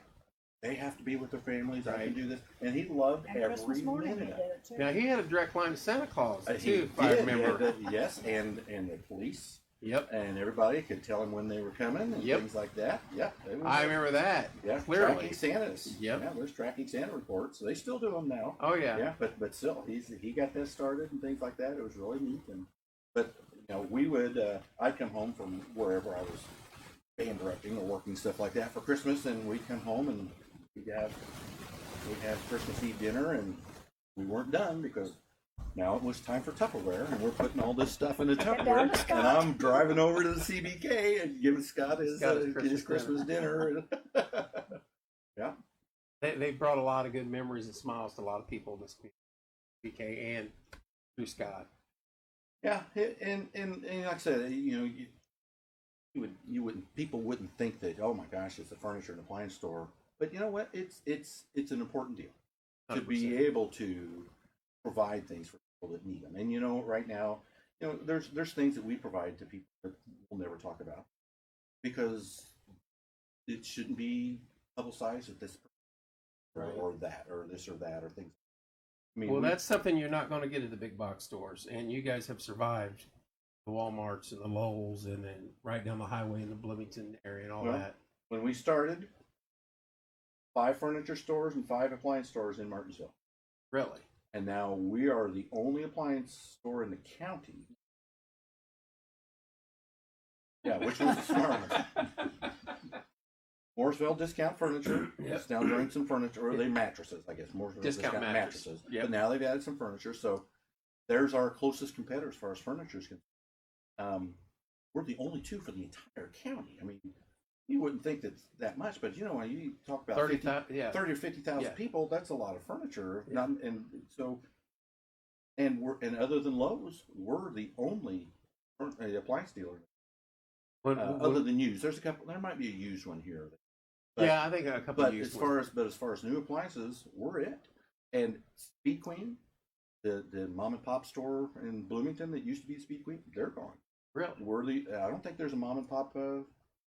they have to be with their families. I can do this. And he loved every minute of it. Now, he had a direct line to Santa Claus, too, if I did. remember. Yes, and the police. Yep. And everybody could tell him when they were coming and things like that. Yep. I remember that. Yeah, clearly. Tracking Santas. Yep. Yeah, there's tracking Santa reports. They still do them now. Oh, yeah. Yeah, but still, he got that started and things like that. It was really neat. But we would, I'd come home from wherever I was band directing or working, stuff like that for Christmas, and we'd come home and we'd have Christmas Eve dinner, and we weren't done because now it was time for Tupperware, and we're putting all this stuff in the Tupperware, and I'm driving over to the CBK and giving Scott his Christmas dinner. Yeah. They brought a lot of good memories and smiles to a lot of people in this community, CBK and through Scott. Yeah, and like I said, people wouldn't think that, oh my gosh, it's a furniture and appliance store, but you know what? It's an important deal 100%. To be able to provide things for people that need them. And right now, there's things that we provide to people that we'll never talk about because it shouldn't be publicized at this or that or this or that or things. I mean, that's something you're not going to get at the big box stores, and you guys have survived the Walmarts and the Lowells and then right down the highway in the Bloomington area and all that. When we started, 5 furniture stores and 5 appliance stores in Martinsville. Really? And now we are the only appliance store in the county. Yeah, which was the smartest. Mooresville Discount Furniture. It's now doing some furniture, or they mattresses, I guess. Mooresville Discount mattresses. Yep. But now they've added some furniture, so there's our closest competitor as far as furniture is concerned. We're the only 2 for the entire county. I mean, you wouldn't think that's that much, but when you talk about 30 or 50,000 people, that's a lot of furniture. Yeah. And other than Lowe's, we're the only appliance dealer. Other than used, there's a couple. There might be a used one here. But, I think a couple. But as far as new appliances, we're it. And Speed Queen, the mom and pop store in Bloomington that used to be Speed Queen, they're gone. Really? I don't think there's a mom and pop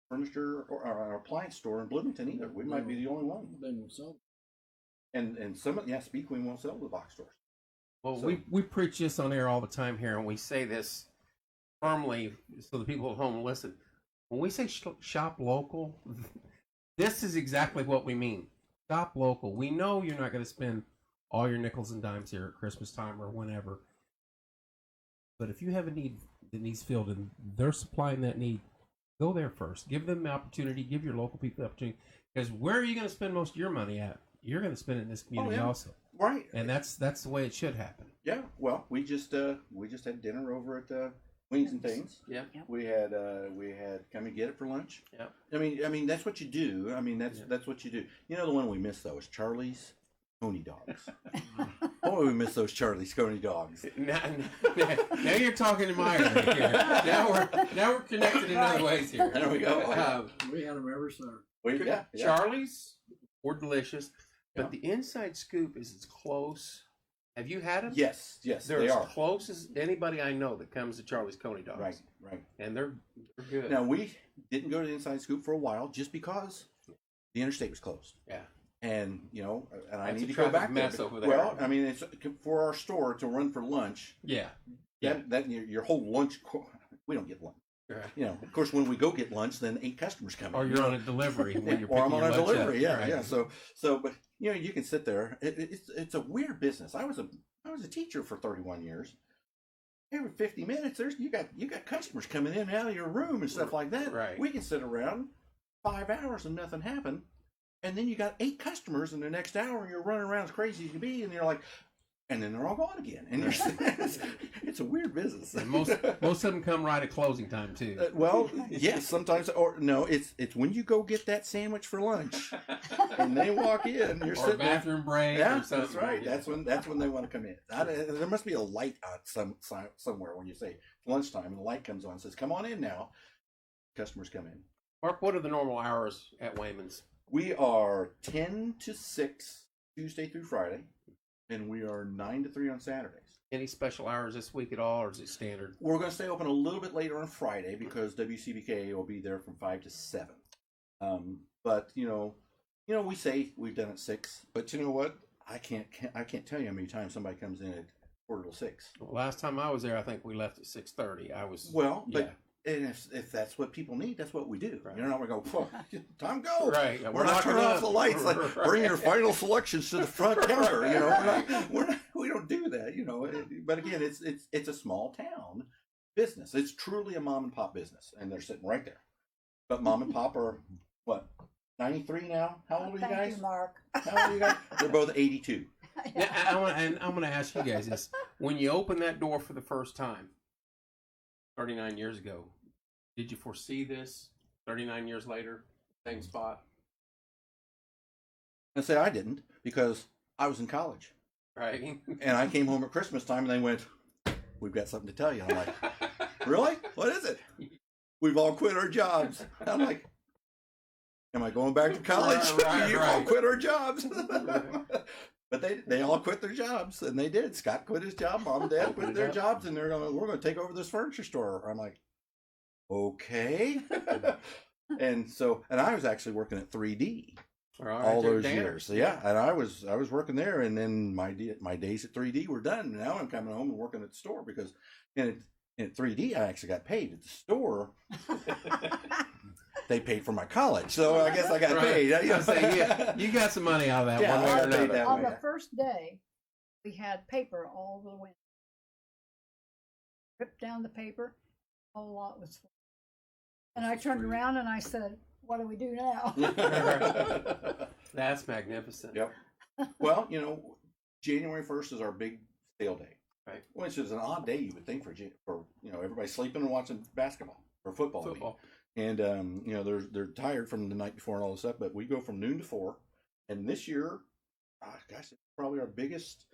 furniture or appliance store in Bloomington either. We might be the only one. They won't sell. And Speed Queen won't sell to the box stores. Well, so, we preach this on air all the time here, and we say this firmly so the people at home listen. When we say shop local, this is exactly what we mean. Shop local. We know you're not going to spend all your nickels and dimes here at Christmas time or whenever. But if you have a need that needs filled and they're supplying that need, go there first. Give them the opportunity. Give your local people the opportunity. Because where are you going to spend most of your money at? You're going to spend it in this community also. Right. And that's the way it should happen. Yeah. Well, we just had dinner over at Wings and things. Yeah. Yep. We had come and get it for lunch. Yeah. I mean that's what you do. I mean that's what you do. You know the one we miss though is Charlie's Coney dogs. Oh, we miss those Charlie's Coney dogs. Now you're talking to my area here. Now we're connected in other ways here. There we go. We had them ever since. Yeah. Charlie's were delicious, but Yeah. the inside scoop is as close. Have you had them? Yes, They're they as are. close as anybody I know that comes to Charlie's Coney Dogs. Right. And they're good. Now we didn't go to the Inside Scoop for a while just because the interstate was closed. Yeah. And and I That's need a to go traffic back mess there. over there. Well, I mean, it's for our store to run for lunch. Yeah. That your whole lunch. We don't get lunch. Right. Of course, when we go get lunch, then 8 customers come in. Or you're on a delivery when you're or I'm picking on a your lunch delivery. up. Yeah, Right. So, but you can sit there. It's a weird business. I was a teacher for 31 years. Every 50 minutes, you got customers coming in and out of your room and stuff like that. Right. We can sit around 5 hours and nothing happened, and then you got 8 customers in the next hour, and you're running around as crazy as you can be, and you're like, and then they're all gone again, and it's a weird business. And most of them come right at closing time too. Well, yes, sometimes, or no, it's when you go get that sandwich for lunch, and they walk in, you're Or sitting there. bathroom break. Yeah, or something. that's right. Yeah. That's when they want to come in. There must be a light on somewhere when you say lunchtime, and the light comes on and says, "Come on in now." Customers come in. Mark, what are the normal hours at Wayman's? We are 10 to 6 Tuesday through Friday, and we are 9 to 3 on Saturdays. Any special hours this week at all, or is it standard? We're going to stay open a little bit later on Friday because WCBK will be there from 5 to 7. But we say we've done it 6, but you know what? I can't tell you how many times somebody comes in at 5:45. Well, last time I was there, I think we left at 6:30. I was But and if that's what people need, that's what we do. Right. You're not going to go, time go. Right. We're not turning locking off the lights. Like, Right. bring your final selections to the front counter. We don't do that. But again, it's a small town business. It's truly a mom and pop business, and they're sitting right there. But mom and pop are what, 93 now? How old are you guys? Thank you, Mark. How old are you guys? They're both 82. Now, I'm going to ask you guys this: when you opened that door for the first time, 39 years ago, did you foresee this? 39 years later, same spot, I say I didn't because I was in college. right? And I came home at Christmas time, and they went, "We've got something to tell you." I'm like, "Really? What is it?" "We've all quit our jobs." I'm like, "Am I going back to college?" Right, You all right. quit our jobs. But they all quit their jobs, and they did. Scott quit his job. Mom and Dad quit their jobs, and we're going to take over this furniture store. I'm like, okay. And I was actually working at 3D all those years. So, yeah, and I was working there, and then my days at 3D were done. Now I'm coming home and working at the store because in 3D I actually got paid. At the store, they paid for my college, so I guess I got paid. I was gonna say, yeah, you got some money out of that Yeah, one way I or got paid another. that On way. the first day, we had paper all over the window. Ripped down the paper, a whole lot was full. And I turned around and I said, "What do we do now?" That's magnificent. Yep. Well, January 1st is our big sale day, Right. which is an odd day you would think for everybody sleeping and watching basketball or football. I mean. Football. And they're tired from the night before and all this stuff. But we go from noon to 4, and this year, it's probably our biggest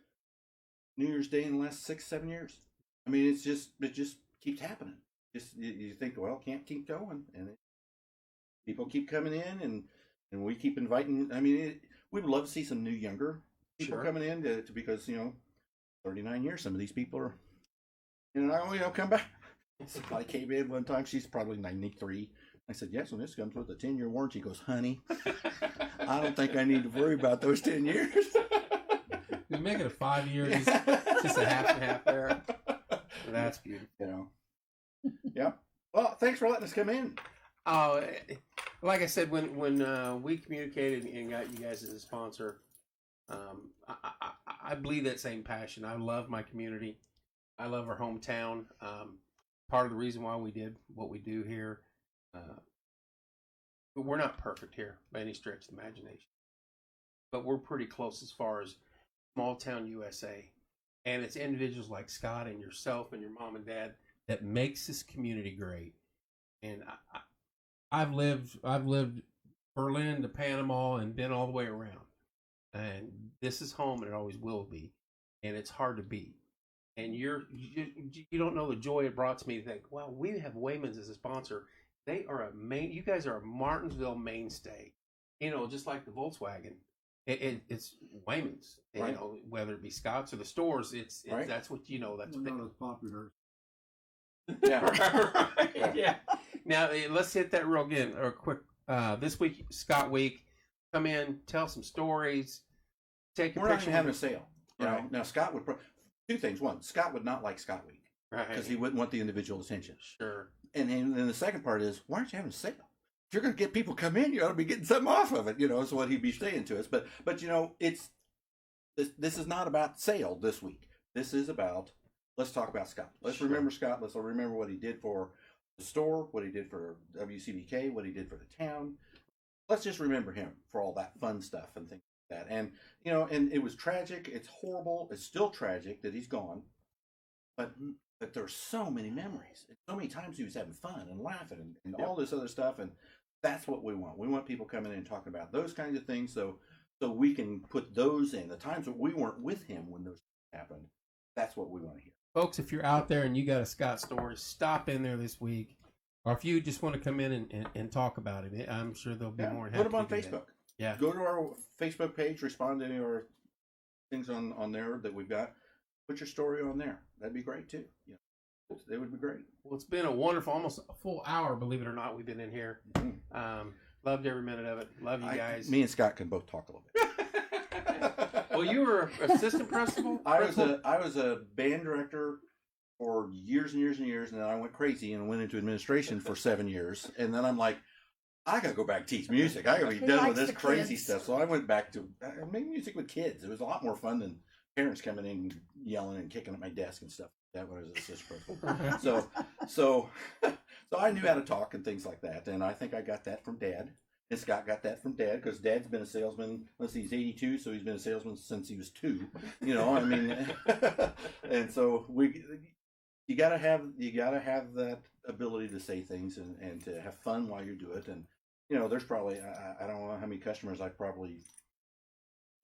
New Year's Day in the last 6-7 years. I mean, it just keeps happening. Just you think, well, can't keep going, and people keep coming in, and we keep inviting. I mean, we would love to see some new younger people Sure. coming in because 39 years, some of these people are come back. Somebody came in one time, she's probably 93. I said, "Yes, and this comes with a 10-year warranty." She goes, "Honey, I don't think I need to worry about those 10 years. You make it a 5 years, just a half and half there. That's beautiful. Yeah. Well, thanks for letting us come in. Like I said, when we communicated and got you guys as a sponsor, I believe that same passion. I love my community. I love our hometown. Part of the reason why we did what we do here, but we're not perfect here by any stretch of the imagination. But we're pretty close as far as small town USA. And it's individuals like Scott and yourself and your mom and dad that makes this community great. And I've lived Berlin to Panama and been all the way around. And this is home, and it always will be. And it's hard to beat. And you don't know the joy it brought to me to think, wow, we have Wayman's as a sponsor. They are you guys are a Martinsville mainstay. You know, just like the Volkswagen. It's Wayman's. Right. You know, whether it be Scott's or the stores, it's right. That's what you know. That's We're what not as popular. Yeah. right. Yeah. Now let's hit that real again, or quick. This week, Scott Week. Come in, tell some stories, take a We're not picture. even having a sale. You know? Right. Now, Scott would two things. One, Scott would not like Scott Week Right. because he wouldn't want the individual attention. Sure. And then the second part is, why aren't you having a sale? If you're going to get people come in, you ought to be getting something off of it. You know, is what he'd be saying to us. But you know, this is not about sale this week. This is about, let's talk about Scott. Let's remember Scott. Let's remember what he did for the store, what he did for WCBK, what he did for the town. Let's just remember him for all that fun stuff and things like that. And, you know, and it was tragic. It's horrible. It's still tragic that he's gone. But there's so many memories. And so many times he was having fun and laughing and all this other stuff. And that's what we want. We want people coming in and talking about those kinds of things so we can put those in. The times that we weren't with him when those happened, that's what we want to hear. Folks, if you're out there and you got a Scott story, stop in there this week. Or if you just want to come in and talk about it, I'm sure they'll be more than happy. Put them on to do Facebook. that. Yeah. Go to our Facebook page, respond to any of our things on there that we've got. Put your story on there. That'd be great too. Yeah. It would be great. Well, it's been a wonderful, almost a full hour, believe it or not, we've been in here. Mm-hmm. Loved every minute of it. Love you guys. Me and Scott can both talk a little bit. Well, you were assistant principal? I was a band director for years and years and years, and then I went crazy and went into administration for 7 years. And then I'm like, I gotta go back to teach music. I gotta be He done with likes this the crazy kids. stuff. So I went back to making music with kids. It was a lot more fun than parents coming in yelling and kicking at my desk and stuff like that when I was an assistant principal. So I knew how to talk and things like that. And I think I got that from Dad. And Scott got that from Dad because Dad's been a salesman. Let's see, he's 82, so he's been a salesman since he was 2. You know, I mean, and so you gotta have that ability to say things and to have fun while you do it. And you know, there's probably I don't know how many customers I probably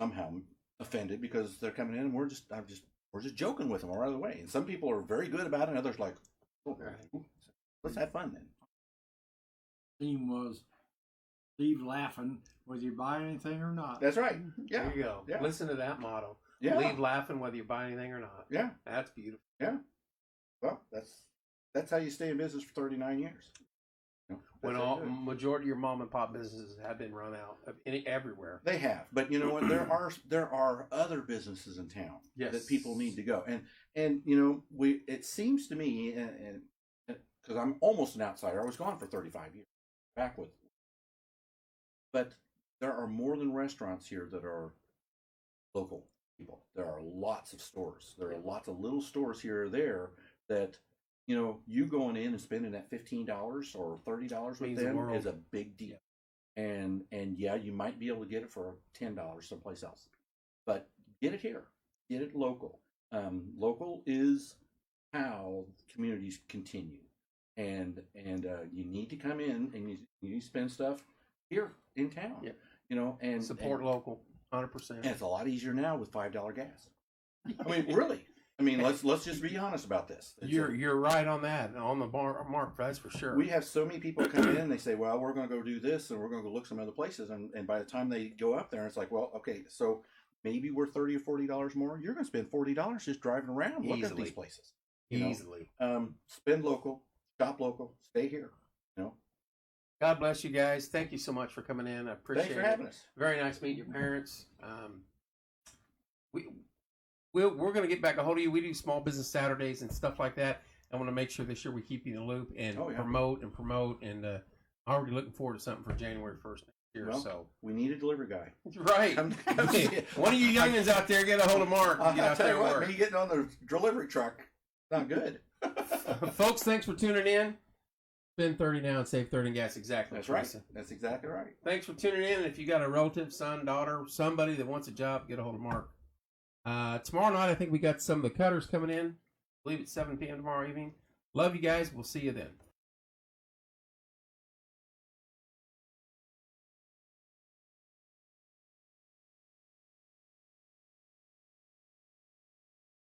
somehow offended because they're coming in and we're just joking with them all right away. And some people are very good about it, and others like, oh, let's have fun then. Theme was leave laughing whether you buy anything or not. That's right. Yeah. There you go. Yeah. Listen to that motto. Yeah. Leave laughing whether you buy anything or not. Yeah. That's beautiful. Yeah. Well, that's how you stay in business for 39 years. You know, When that's how you do it. majority of your mom and pop businesses have been run out everywhere. They have, but you know what? There are other businesses in town that people need to go, and you know it seems to me, and because I'm almost an outsider, I was gone for 35 years, back with, but there are more than restaurants here that are local people. There are lots of stores. There are lots of little stores here or there that, you know, you going in and spending that $15 or $30 with them is a big deal. And yeah, you might be able to get it for $10 someplace else, but get it here, get it local. Local is how communities continue, and you need to come in and you need to spend stuff here in town. Yeah. You know, and support local, 100%. And it's a lot easier now with $5 gas. I mean, really. I mean, let's just be honest about this. You're right on that, on the mark. That's for sure. We have so many people come in and they say, well, we're going to go do this and we're going to go look some other places. And by the time they go up there, it's like, well, okay, so maybe we're $30 or $40 more. You're going to spend $40 just driving around looking at these places. Easily. Spend local, shop local, stay here. You know. God bless you guys. Thank you so much for coming in. I appreciate it. Thanks for having us. Very nice meeting your parents. We're going to get back a hold of you. We do small business Saturdays and stuff like that. I want to make sure this year we keep you in the loop and promote. And I'm already looking forward to something for January 1st next year. Well, so we need a delivery guy. Right. One of you youngins out there, get a hold of Mark. I'll tell you what, me getting on the delivery truck, not good. Folks, thanks for tuning in. Spend 30 now and save 30 in gas. Exactly. That's right. That's exactly right. Thanks for tuning in. If you got a relative, son, daughter, somebody that wants a job, get a hold of Mark. Tomorrow night, I think we got some of the cutters coming in. I believe it's 7 p.m. tomorrow evening. Love you guys. We'll see you then.